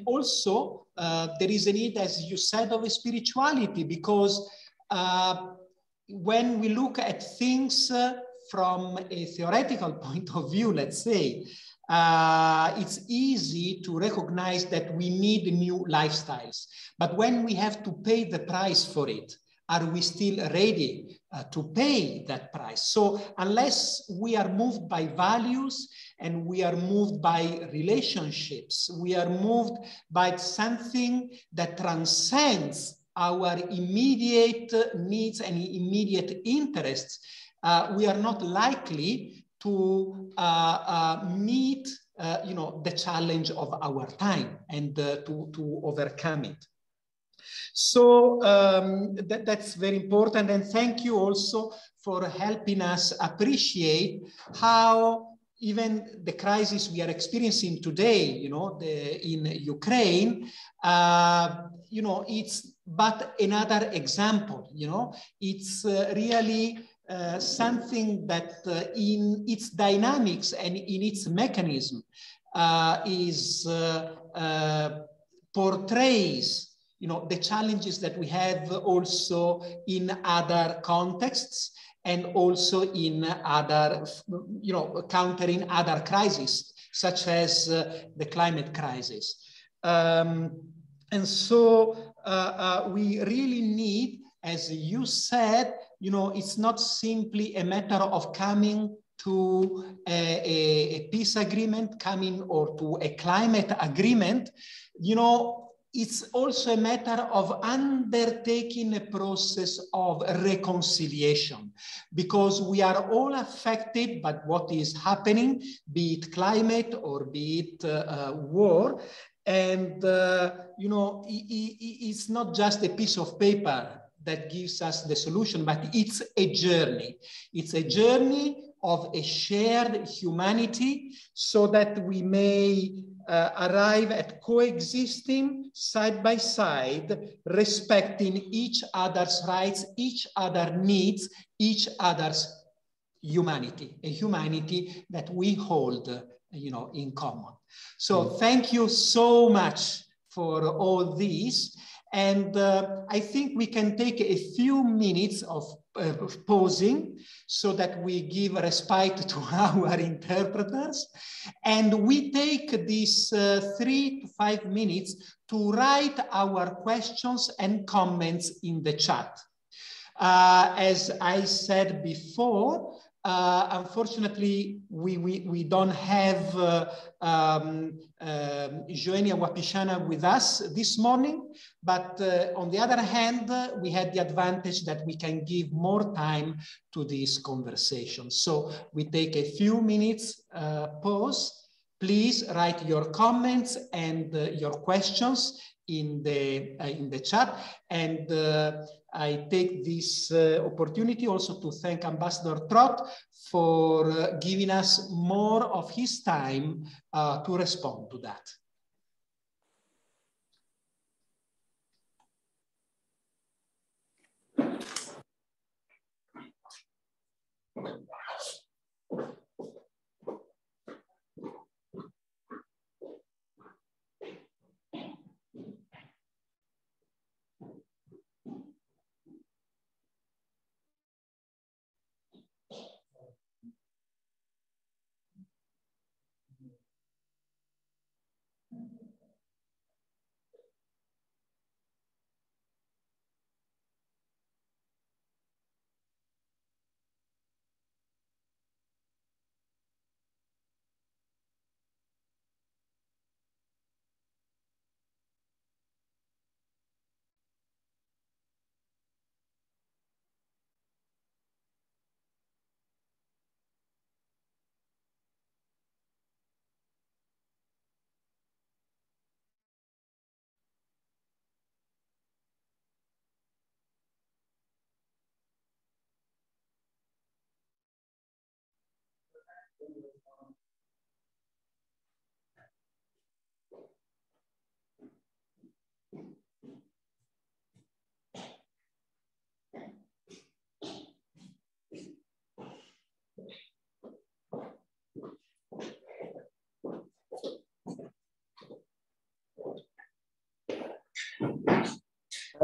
also there is a need, as you said, of a spirituality, because when we look at things from a theoretical point of view, let's say, it's easy to recognize that we need new lifestyles. But when we have to pay the price for it, are we still ready to pay that price? So unless we are moved by values and we are moved by relationships, we are moved by something that transcends our immediate needs and immediate interests, we are not likely to meet you know, the challenge of our time and to overcome it. So that's very important. And thank you also for helping us appreciate how even the crisis we are experiencing today, you know, in Ukraine, you know, it's but another example, you know, it's really something that in its dynamics and in its mechanism portrays, you know, the challenges that we have also in other contexts and also in other, you know, countering other crises, such as the climate crisis. And so we really need, as you said, you know, it's not simply a matter of coming to a peace agreement, coming or to a climate agreement. You know, it's also a matter of undertaking a process of reconciliation, because we are all affected by what is happening, be it climate or be it war. And, you know, it's not just a piece of paper that gives us the solution, but it's a journey. It's a journey of a shared humanity, so that we may arrive at coexisting side by side, respecting each other's rights, each other's needs, each other's humanity, a humanity that we hold, you know, in common. So thank you so much for all this. And I think we can take a few minutes of pausing so that we give respite to our interpreters. And we take these 3 to 5 minutes to write our questions and comments in the chat. As I said before, unfortunately, we don't have Joenia Wapishana with us this morning, but on the other hand, we had the advantage that we can give more time to this conversation. So we take a few minutes pause. Please write your comments and your questions in the chat. And I take this opportunity also to thank Ambassador Trott for giving us more of his time to respond to that.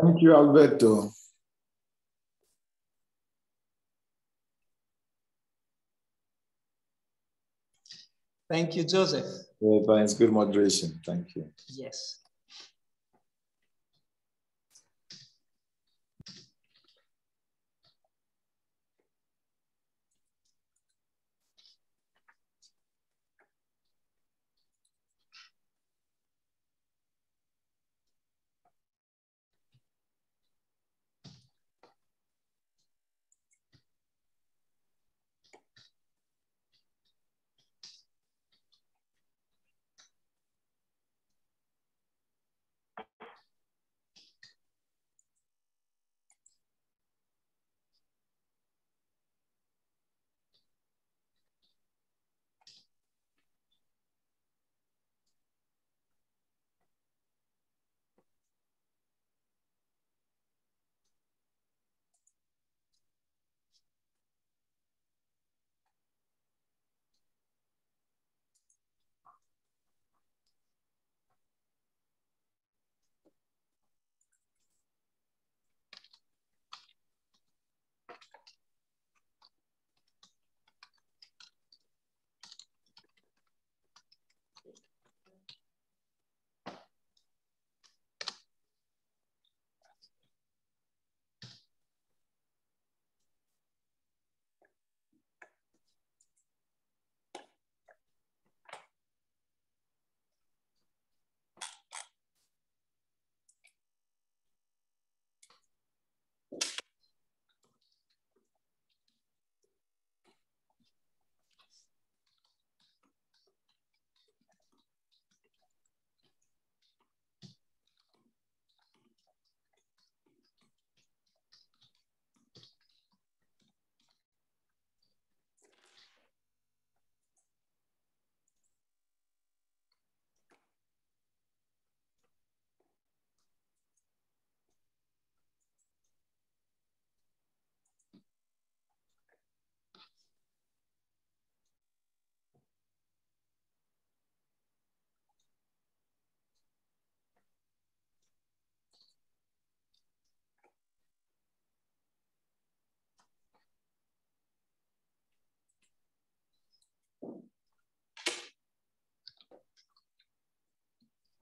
Thank you, Alberto. Thank you, Joseph. Thanks, good moderation. Thank you. Yes.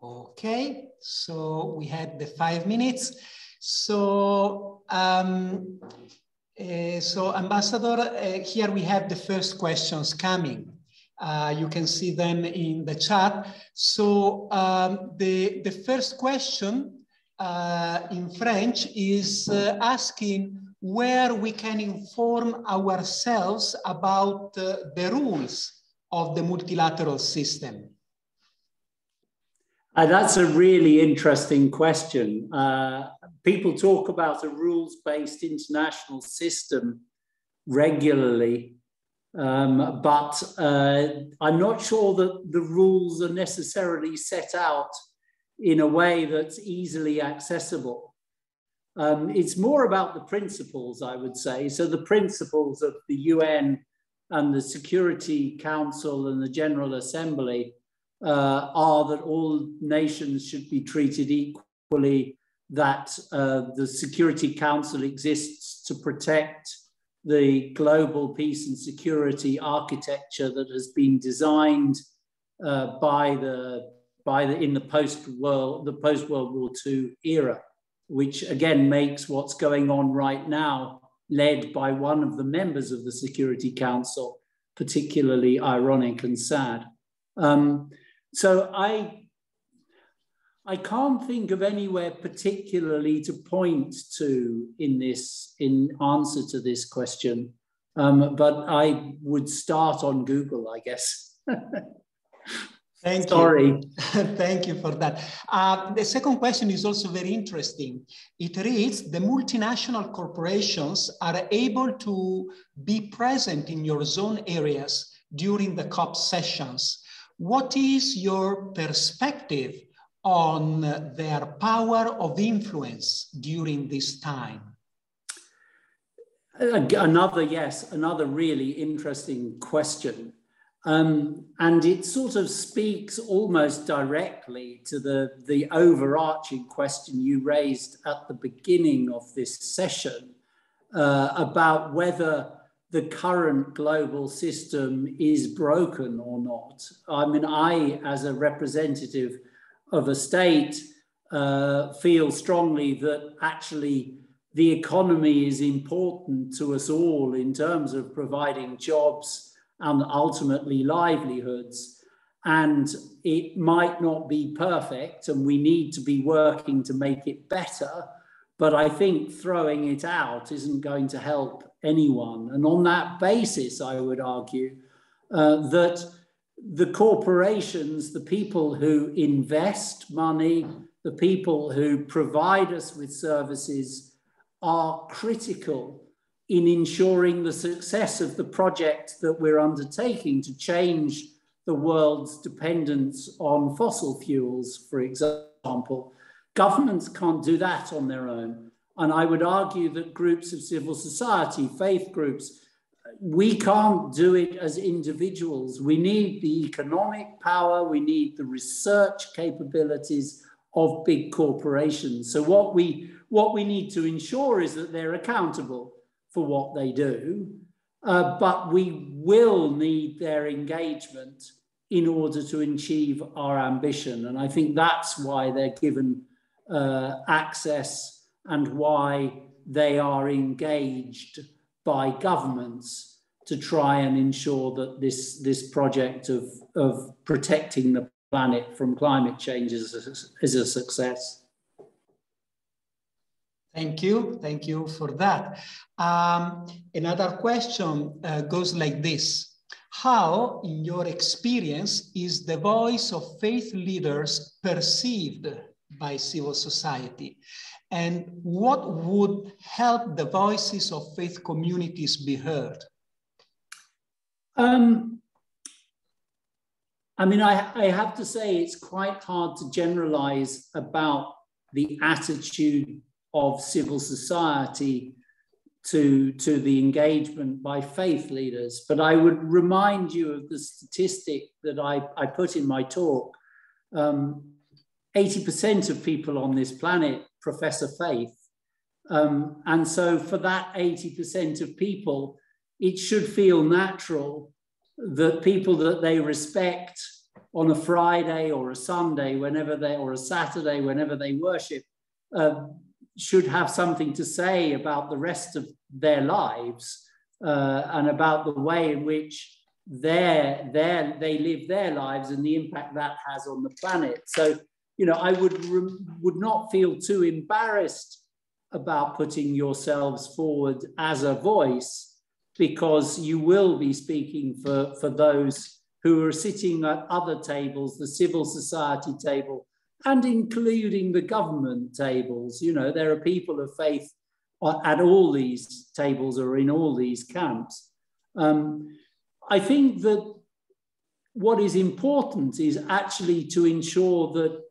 Okay, so we had the 5 minutes. So, Ambassador, here we have the first questions coming. You can see them in the chat. So the first question in French is asking where we can inform ourselves about the rules of the multilateral system. That's a really interesting question. People talk about a rules-based international system regularly, but I'm not sure that the rules are necessarily set out in a way that's easily accessible. It's more about the principles, I would say. So the principles of the UN and the Security Council and the General Assembly are that all nations should be treated equally, that the Security Council exists to protect the global peace and security architecture that has been designed in the post-World War II era, which again makes what's going on right now, led by one of the members of the Security Council, particularly ironic and sad. So I can't think of anywhere particularly to point to in answer to this question, but I would start on Google, I guess. Thank Sorry. you. Thank you for that. The second question is also very interesting. It reads, the multinational corporations are able to be present in your zone areas during the COP sessions. What is your perspective on their power of influence during this time? Another really interesting question. And it sort of speaks almost directly to the overarching question you raised at the beginning of this session about whether the current global system is broken or not. I mean, I, as a representative of a state, feel strongly that actually the economy is important to us all in terms of providing jobs and ultimately livelihoods. And it might not be perfect, and we need to be working to make it better. But I think throwing it out isn't going to help anyone. And on that basis, I would argue that the corporations, the people who invest money, the people who provide us with services are critical in ensuring the success of the project that we're undertaking to change the world's dependence on fossil fuels, for example. Governments can't do that on their own. And I would argue that groups of civil society, faith groups, we can't do it as individuals. We need the economic power, we need the research capabilities of big corporations. So what we need to ensure is that they're accountable for what they do, but we will need their engagement in order to achieve our ambition. And I think that's why they're given access and why they are engaged by governments to try and ensure that this project of protecting the planet from climate change is a success. Thank you for that. Another question goes like this. How, in your experience, is the voice of faith leaders perceived by civil society? And what would help the voices of faith communities be heard? I mean, I have to say it's quite hard to generalize about the attitude of civil society to the engagement by faith leaders. But I would remind you of the statistic that I put in my talk. 80% of people on this planet profess a faith. And so for that 80% of people, it should feel natural that people that they respect on a Friday or a Sunday, or a Saturday, whenever they worship, should have something to say about the rest of their lives and about the way in which they live their lives and the impact that has on the planet. So, you know, I would not feel too embarrassed about putting yourselves forward as a voice, because you will be speaking for those who are sitting at other tables, the civil society table, and including the government tables. You know, there are people of faith at all these tables or in all these camps. I think that what is important is actually to ensure that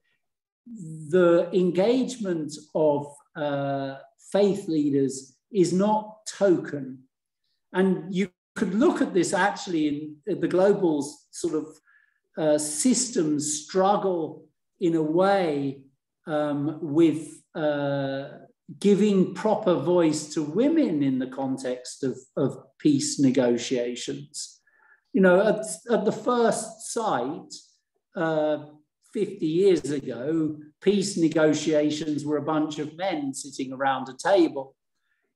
the engagement of faith leaders is not token. And you could look at this actually in the global sort of systems struggle in a way with giving proper voice to women in the context of peace negotiations. You know, at the first sight, 50 years ago, peace negotiations were a bunch of men sitting around a table.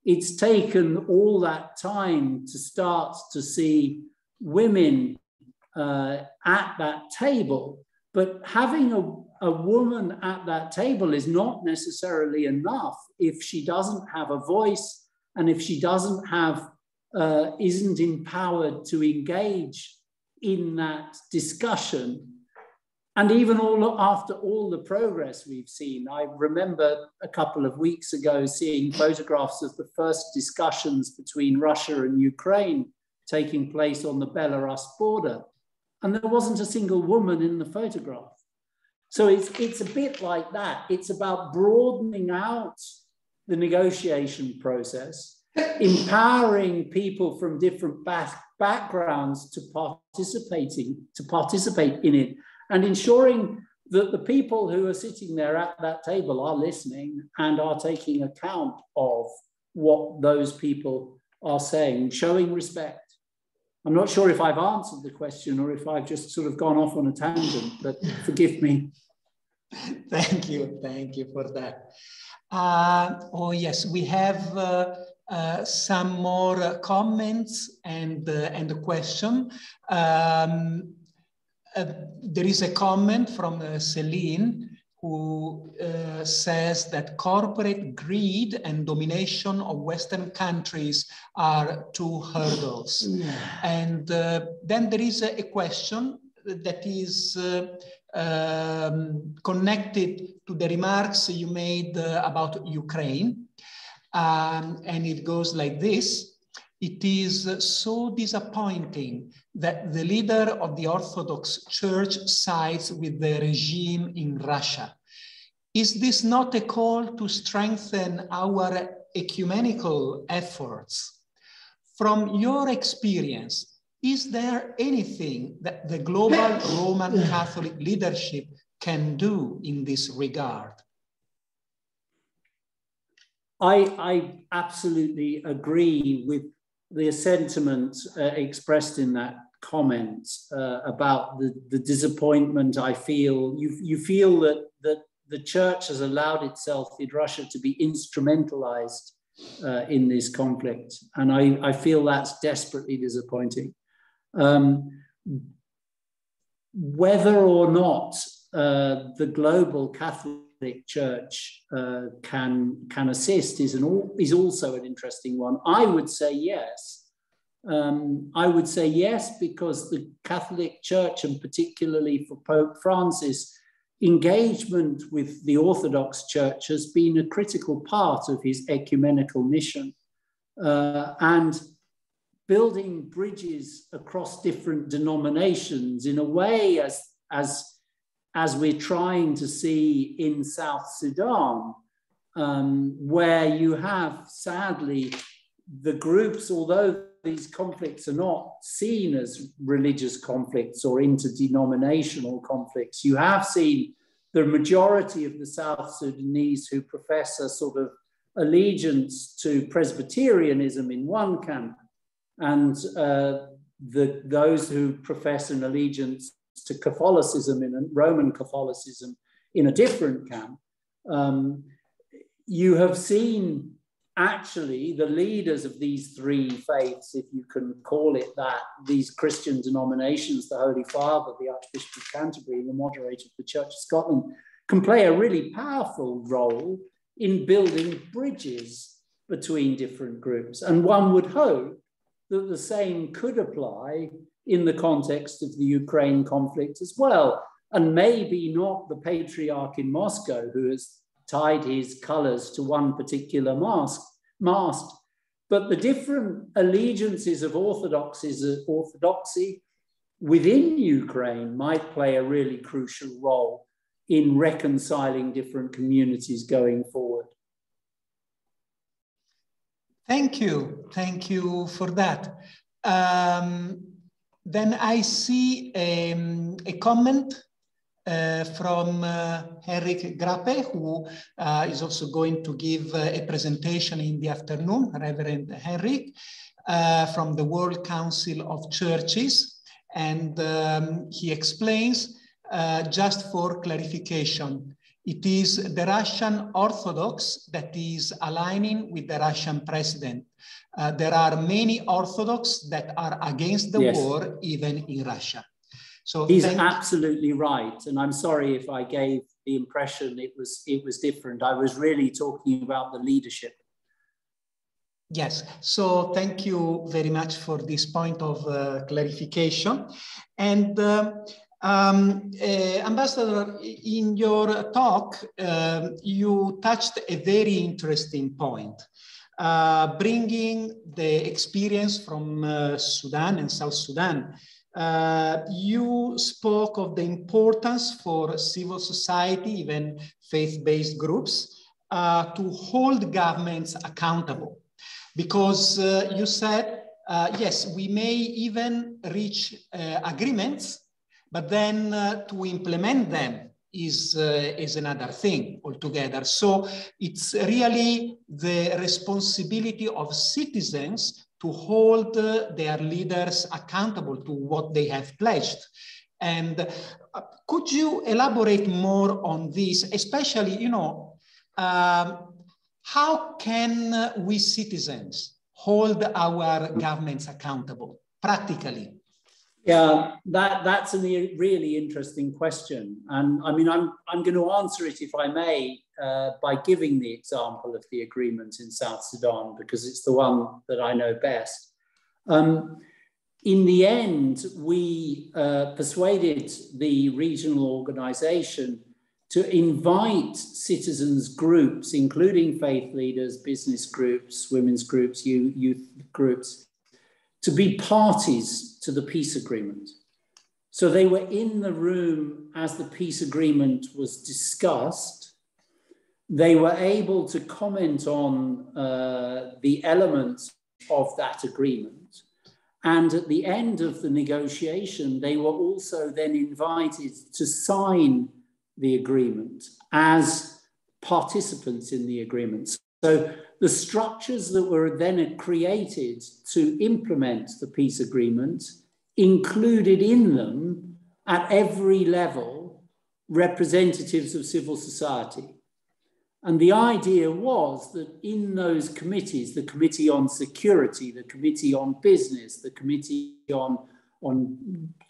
It's taken all that time to start to see women at that table, but having a woman at that table is not necessarily enough if she doesn't have a voice and if she doesn't have, isn't empowered to engage in that discussion. And even after all the progress we've seen, I remember a couple of weeks ago seeing photographs of the first discussions between Russia and Ukraine taking place on the Belarus border. And there wasn't a single woman in the photograph. So it's a bit like that. It's about broadening out the negotiation process, empowering people from different backgrounds to participate in it, and ensuring that the people who are sitting there at that table are listening and are taking account of what those people are saying, showing respect. I'm not sure if I've answered the question or if I've just sort of gone off on a tangent, but forgive me. Thank you for that. Oh yes, we have some more comments and a question. There is a comment from Celine who says that corporate greed and domination of Western countries are two hurdles. And then there is a question that is connected to the remarks you made about Ukraine. And it goes like this. It is so disappointing that the leader of the Orthodox Church sides with the regime in Russia. Is this not a call to strengthen our ecumenical efforts? From your experience, is there anything that the global Roman Catholic leadership can do in this regard? I absolutely agree with the sentiment expressed in that comment about the disappointment I feel. You feel that the church has allowed itself in Russia to be instrumentalized in this conflict. And I feel that's desperately disappointing. Whether or not the global Catholic Church can assist is also an interesting one. I would say yes. I would say yes because the Catholic Church, and particularly for Pope Francis, engagement with the Orthodox Church has been a critical part of his ecumenical mission, and building bridges across different denominations in a way as we're trying to see in South Sudan, where you have, sadly, the groups, although these conflicts are not seen as religious conflicts or interdenominational conflicts, you have seen the majority of the South Sudanese who profess a sort of allegiance to Presbyterianism in one camp, and those who profess an allegiance to Catholicism, Roman Catholicism, in a different camp. You have seen actually the leaders of these three faiths, if you can call it that, these Christian denominations, the Holy Father, the Archbishop of Canterbury, the moderator of the Church of Scotland, can play a really powerful role in building bridges between different groups. And one would hope that the same could apply in the context of the Ukraine conflict as well. And maybe not the patriarch in Moscow who has tied his colors to one particular mast, but the different allegiances of orthodoxy within Ukraine might play a really crucial role in reconciling different communities going forward. Thank you for that. Then I see a comment from Henrik Grappe, who is also going to give a presentation in the afternoon, Reverend Henrik, from the World Council of Churches. And he explains, just for clarification, it is the Russian Orthodox that is aligning with the Russian president. There are many Orthodox that are against the war, even in Russia. So he's absolutely right. And I'm sorry if I gave the impression it was different. I was really talking about the leadership. Yes, so thank you very much for this point of clarification. And Ambassador, in your talk, you touched a very interesting point, bringing the experience from Sudan and South Sudan. You spoke of the importance for civil society, even faith-based groups, to hold governments accountable. Because you said yes, we may even reach agreements, but then to implement them is another thing altogether. So it's really the responsibility of citizens to hold their leaders accountable to what they have pledged. And could you elaborate more on this, especially, you know, how can we citizens hold our governments accountable practically? Yeah, that's a really interesting question. And I mean, I'm going to answer it, if I may, by giving the example of the agreement in South Sudan, because it's the one that I know best. In the end, we persuaded the regional organization to invite citizens groups, including faith leaders, business groups, women's groups, youth groups, to be parties to the peace agreement. So they were in the room as the peace agreement was discussed. They were able to comment on the elements of that agreement. And at the end of the negotiation, they were also then invited to sign the agreement as participants in the agreement. So the structures that were then created to implement the peace agreement included in them, at every level, representatives of civil society. And the idea was that in those committees, the Committee on Security, the Committee on Business, the Committee on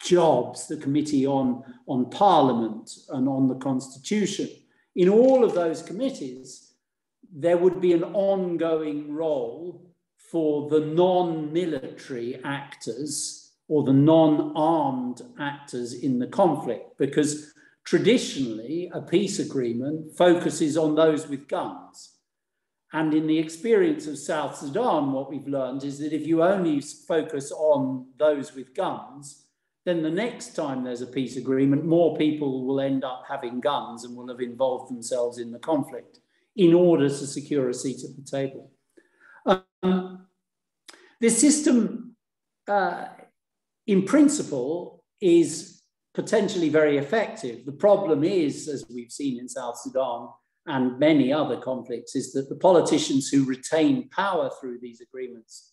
Jobs, the Committee on Parliament and on the Constitution, in all of those committees, there would be an ongoing role for the non-military actors or the non-armed actors in the conflict, because traditionally a peace agreement focuses on those with guns. And in the experience of South Sudan, what we've learned is that if you only focus on those with guns, then the next time there's a peace agreement, more people will end up having guns and will have involved themselves in the conflict in order to secure a seat at the table. This system, in principle, is potentially very effective. The problem is, as we've seen in South Sudan and many other conflicts, is that the politicians who retain power through these agreements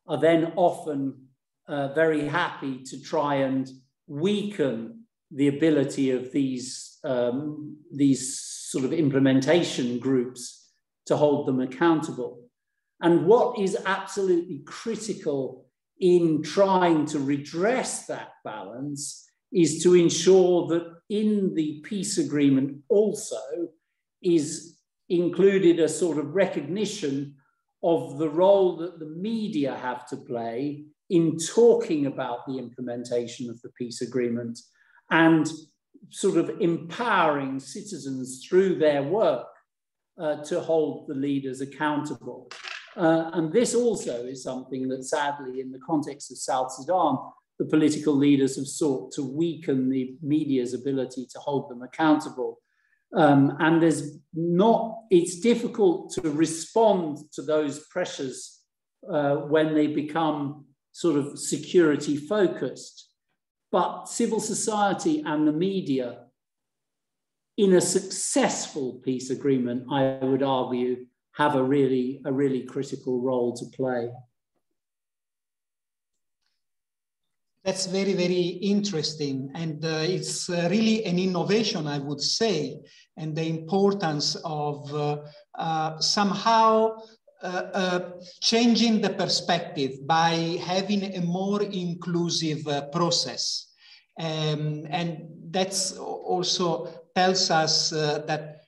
are then often very happy to try and weaken the ability of these sort of implementation groups to hold them accountable. And what is absolutely critical in trying to redress that balance is to ensure that in the peace agreement also is included a sort of recognition of the role that the media have to play in talking about the implementation of the peace agreement and sort of empowering citizens through their work to hold the leaders accountable. And this also is something that sadly, in the context of South Sudan, the political leaders have sought to weaken the media's ability to hold them accountable. And it's difficult to respond to those pressures when they become sort of security focused. But civil society and the media, in a successful peace agreement, I would argue, have a really critical role to play. That's very, very interesting. And it's really an innovation, I would say, and the importance of somehow changing the perspective by having a more inclusive process. And that's also tells us that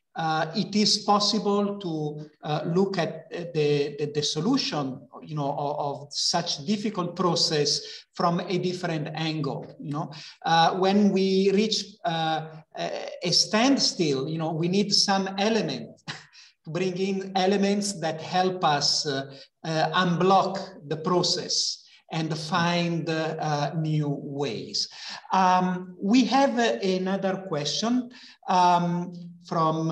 it is possible to look at the solution, you know, of such difficult process from a different angle. You know, when we reach a standstill, you know, we need some element to bring in elements that help us unblock the process and find new ways. We have another question from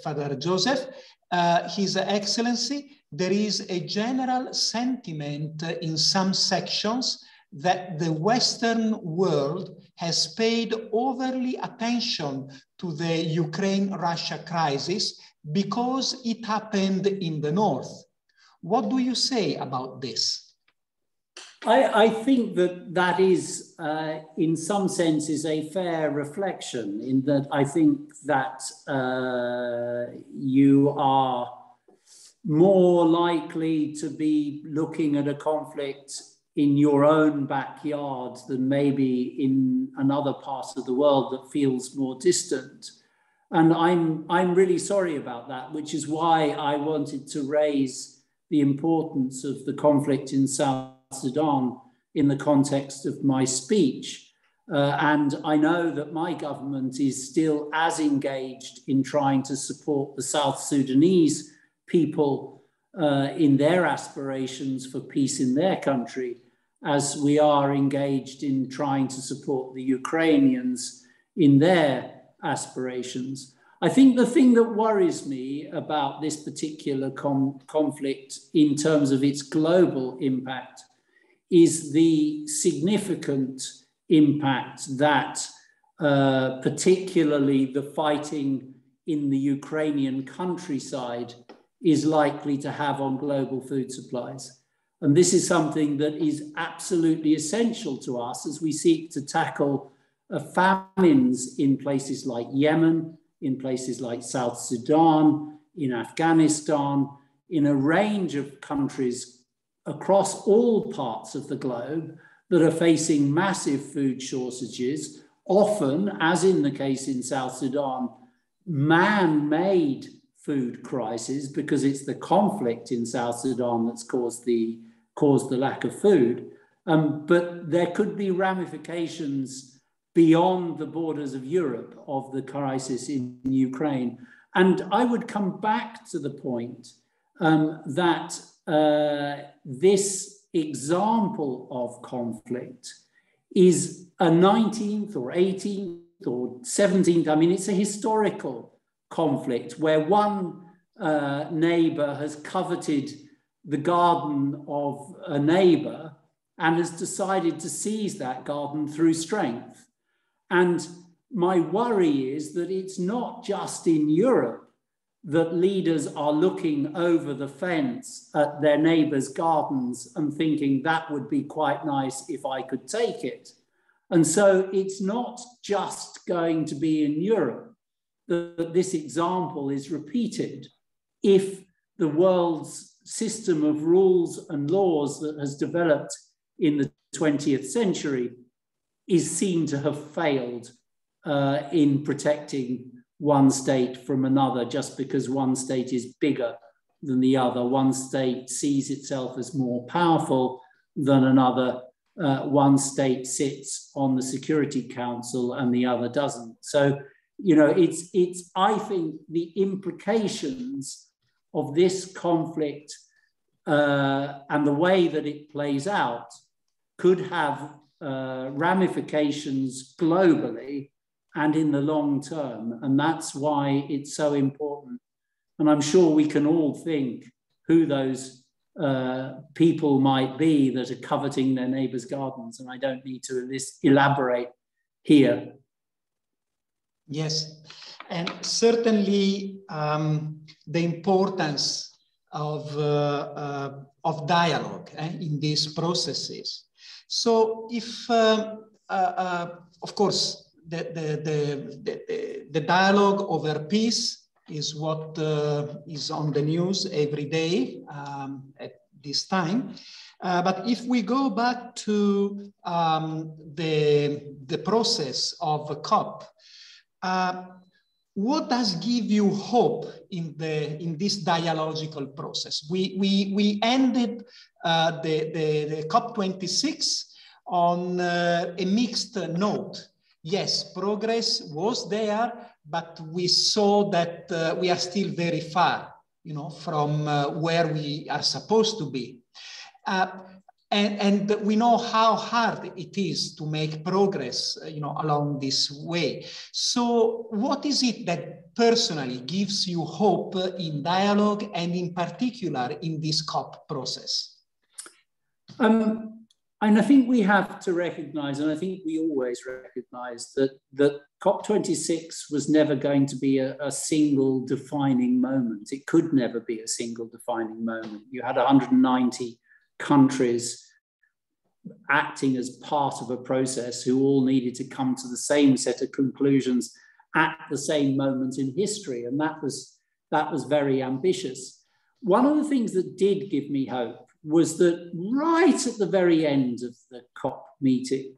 Father Joseph. His Excellency, there is a general sentiment in some sections that the Western world has paid overly attention to the Ukraine-Russia crisis because it happened in the north. What do you say about this? I think that is, in some senses, a fair reflection, in that I think that you are more likely to be looking at a conflict in your own backyard than maybe in another part of the world that feels more distant. And I'm really sorry about that, which is why I wanted to raise the importance of the conflict in South Sudan in the context of my speech. And I know that my government is still as engaged in trying to support the South Sudanese people in their aspirations for peace in their country, as we are engaged in trying to support the Ukrainians in their aspirations. I think the thing that worries me about this particular conflict in terms of its global impact is the significant impact that particularly the fighting in the Ukrainian countryside is likely to have on global food supplies. And this is something that is absolutely essential to us as we seek to tackle famines in places like Yemen, in places like South Sudan, in Afghanistan, in a range of countries across all parts of the globe that are facing massive food shortages, often, as in the case in South Sudan, man-made food crisis, because it's the conflict in South Sudan that's caused the lack of food. But there could be ramifications beyond the borders of Europe of the crisis in Ukraine. And I would come back to the point that this example of conflict is a 19th or 18th or 17th, I mean, it's a historical conflict where one neighbor has coveted the garden of a neighbor and has decided to seize that garden through strength. And my worry is that it's not just in Europe that leaders are looking over the fence at their neighbors' gardens and thinking that would be quite nice if I could take it. And so it's not just going to be in Europe that this example is repeated if the world's system of rules and laws that has developed in the 20th century is seen to have failed in protecting one state from another just because one state is bigger than the other. One state sees itself as more powerful than another. One state sits on the Security Council and the other doesn't. So, you know, it's I think the implications of this conflict and the way that it plays out could have ramifications globally and in the long term. And that's why it's so important. And I'm sure we can all think who those people might be that are coveting their neighbors' gardens. And I don't need to elaborate here. Yes, and certainly the importance of dialogue in these processes. So if, of course, the dialogue over peace is what is on the news every day at this time. But if we go back to the process of COP, what does give you hope in this dialogical process? We ended the COP26 on a mixed note. Yes, progress was there, but we saw that we are still very far, you know, from where we are supposed to be. And we know how hard it is to make progress, along this way. So what is it that personally gives you hope in dialogue and in particular in this COP process? And I think we have to recognize, and I think we always recognize, that COP26 was never going to be a single defining moment. It could never be a single defining moment. You had 190 countries acting as part of a process who all needed to come to the same set of conclusions at the same moment in history. And that was very ambitious. One of the things that did give me hope was that right at the very end of the COP meeting,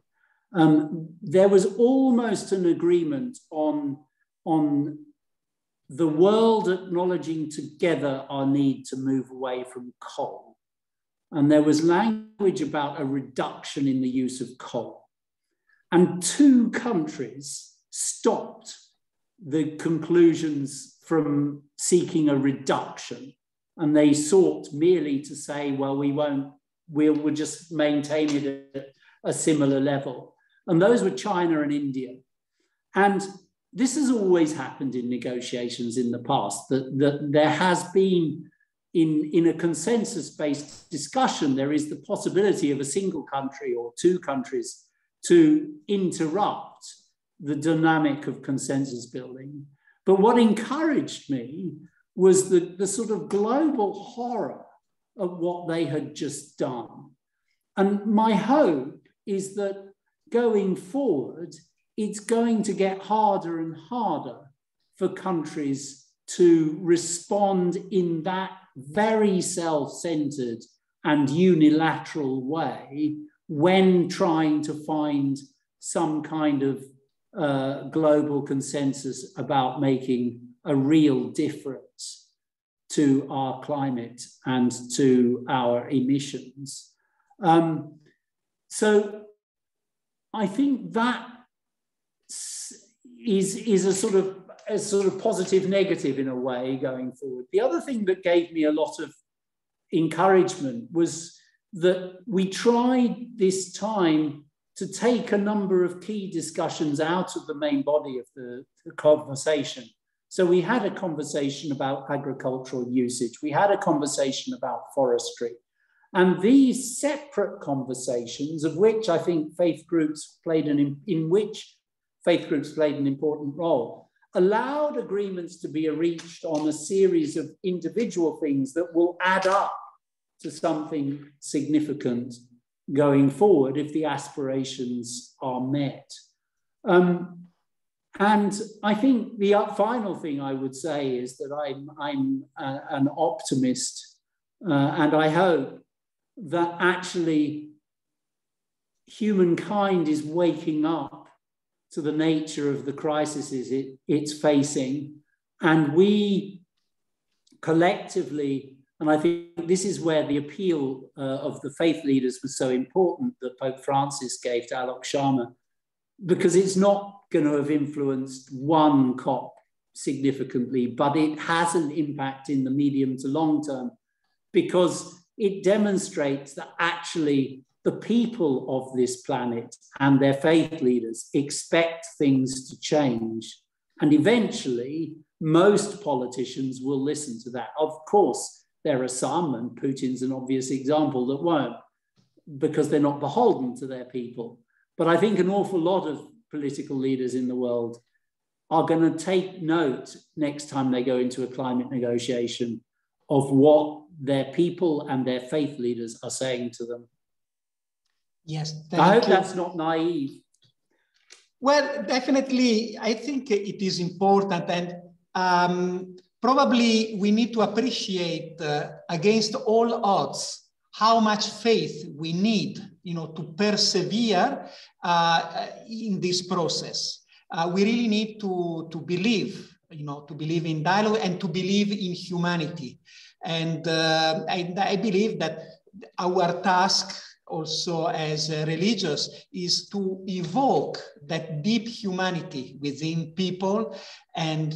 there was almost an agreement on the world acknowledging together our need to move away from coal. And there was language about a reduction in the use of coal. And 2 countries stopped the conclusions from seeking a reduction. And they sought merely to say, well, we'll just maintain it at a similar level. And those were China and India. And this has always happened in negotiations in the past, that there has been, in a consensus-based discussion, there is the possibility of a single country or 2 countries to interrupt the dynamic of consensus building. But what encouraged me was the sort of global horror of what they had just done. And my hope is that going forward, it's going to get harder and harder for countries to respond in that very self-centered and unilateral way when trying to find some kind of global consensus about making a real difference to our climate and to our emissions. So I think that is a sort of positive negative in a way going forward. The other thing that gave me a lot of encouragement was that we tried this time to take a number of key discussions out of the main body of the conversation. So we had a conversation about agricultural usage. We had a conversation about forestry. And these separate conversations, of which I think faith groups played an important role, allowed agreements to be reached on a series of individual things that will add up to something significant going forward if the aspirations are met. And I think the final thing I would say is that I'm an optimist, and I hope that actually humankind is waking up to the nature of the crises it's facing. And we collectively, and I think this is where the appeal of the faith leaders was so important that Pope Francis gave to Alok Sharma, because it's not going to have influenced one COP significantly, but it has an impact in the medium to long term, because it demonstrates that actually the people of this planet and their faith leaders expect things to change. And eventually, most politicians will listen to that. Of course, there are some, and Putin's an obvious example, that won't, because they're not beholden to their people. But I think an awful lot of political leaders in the world are going to take note next time they go into a climate negotiation of what their people and their faith leaders are saying to them. Yes, I hope that's not naive. Well, definitely, I think it is important, and probably we need to appreciate against all odds how much faith we need, to persevere in this process. We really need to believe, to believe in dialogue and to believe in humanity. And I believe that our task also as religious is to evoke that deep humanity within people, and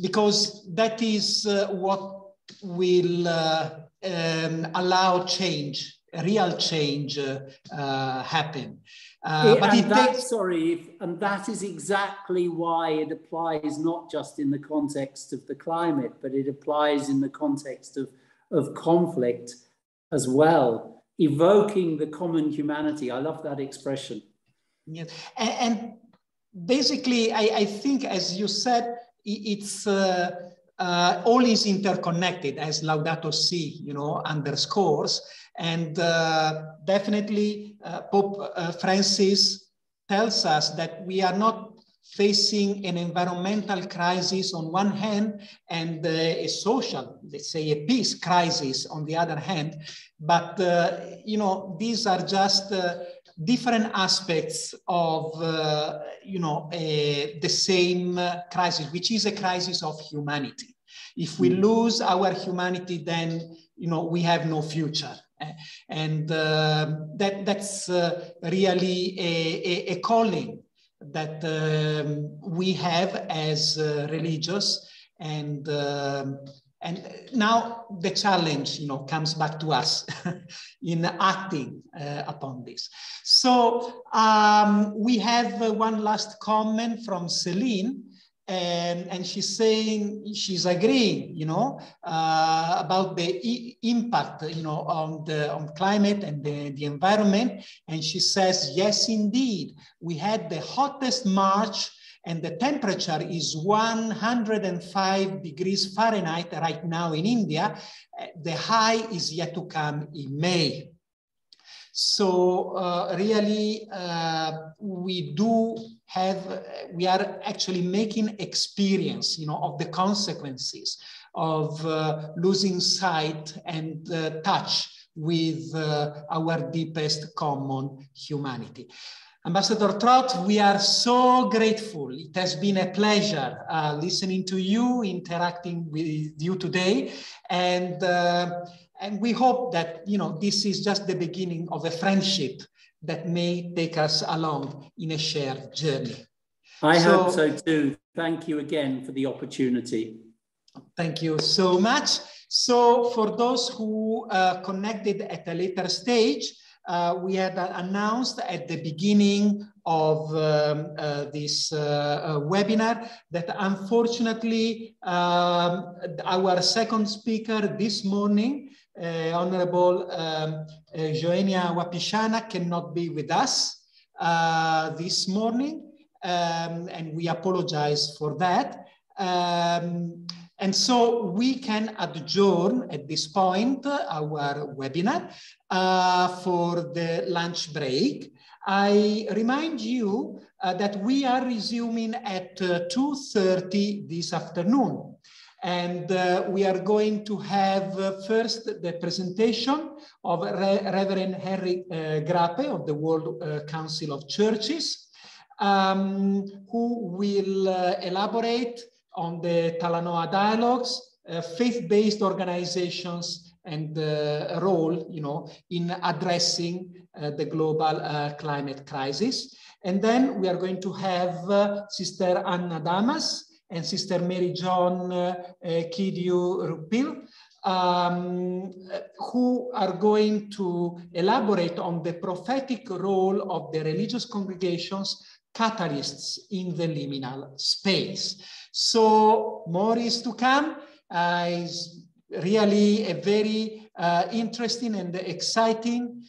because that is what will allow change real change happen. And that is exactly why it applies not just in the context of the climate, but it applies in the context of conflict as well, evoking the common humanity. I love that expression. Yes. And basically, I think, as you said, it's all is interconnected, as Laudato Si, underscores. And definitely, Pope Francis tells us that we are not facing an environmental crisis on one hand and a social, let's say, a peace crisis on the other hand. But, these are just different aspects of, the same crisis, which is a crisis of humanity. If we lose our humanity, then, we have no future. And that's really a calling that we have as religious, and now the challenge, comes back to us in acting upon this. So we have one last comment from Celine, and she's saying she's agreeing, about the impact, on climate and the environment. And she says, yes, indeed, we had the hottest March, and the temperature is 105 degrees Fahrenheit right now in India. The high is yet to come in May. So really, we are actually making experience, of the consequences of losing sight and touch with our deepest common humanity. Ambassador Trott, we are so grateful. It has been a pleasure listening to you, interacting with you today, and we hope that this is just the beginning of a friendship that may take us along in a shared journey. I hope so too. Thank you again for the opportunity. Thank you so much. So for those who connected at a later stage, we had announced at the beginning of this webinar that unfortunately our second speaker this morning, Honorable Joenia Wapishana, cannot be with us this morning, and we apologize for that. And so we can adjourn at this point our webinar for the lunch break. I remind you that we are resuming at 2:30 this afternoon. And we are going to have first the presentation of Reverend Henry Grape of the World Council of Churches, who will elaborate on the Talanoa dialogues, faith-based organizations, and role, in addressing the global climate crisis. And then we are going to have Sister Anna Damas and Sister Mary John Kidiu Rupil, who are going to elaborate on the prophetic role of the religious congregations, catalysts in the liminal space. So more is to come. It's really a very interesting and exciting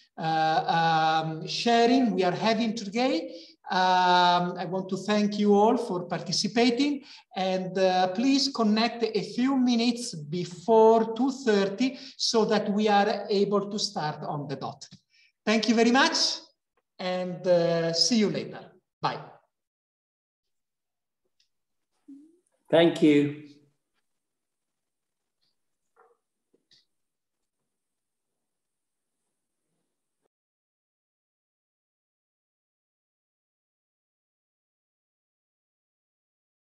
sharing we are having today. I want to thank you all for participating, and please connect a few minutes before 2:30 so that we are able to start on the dot. Thank you very much, and see you later. Bye. Thank you.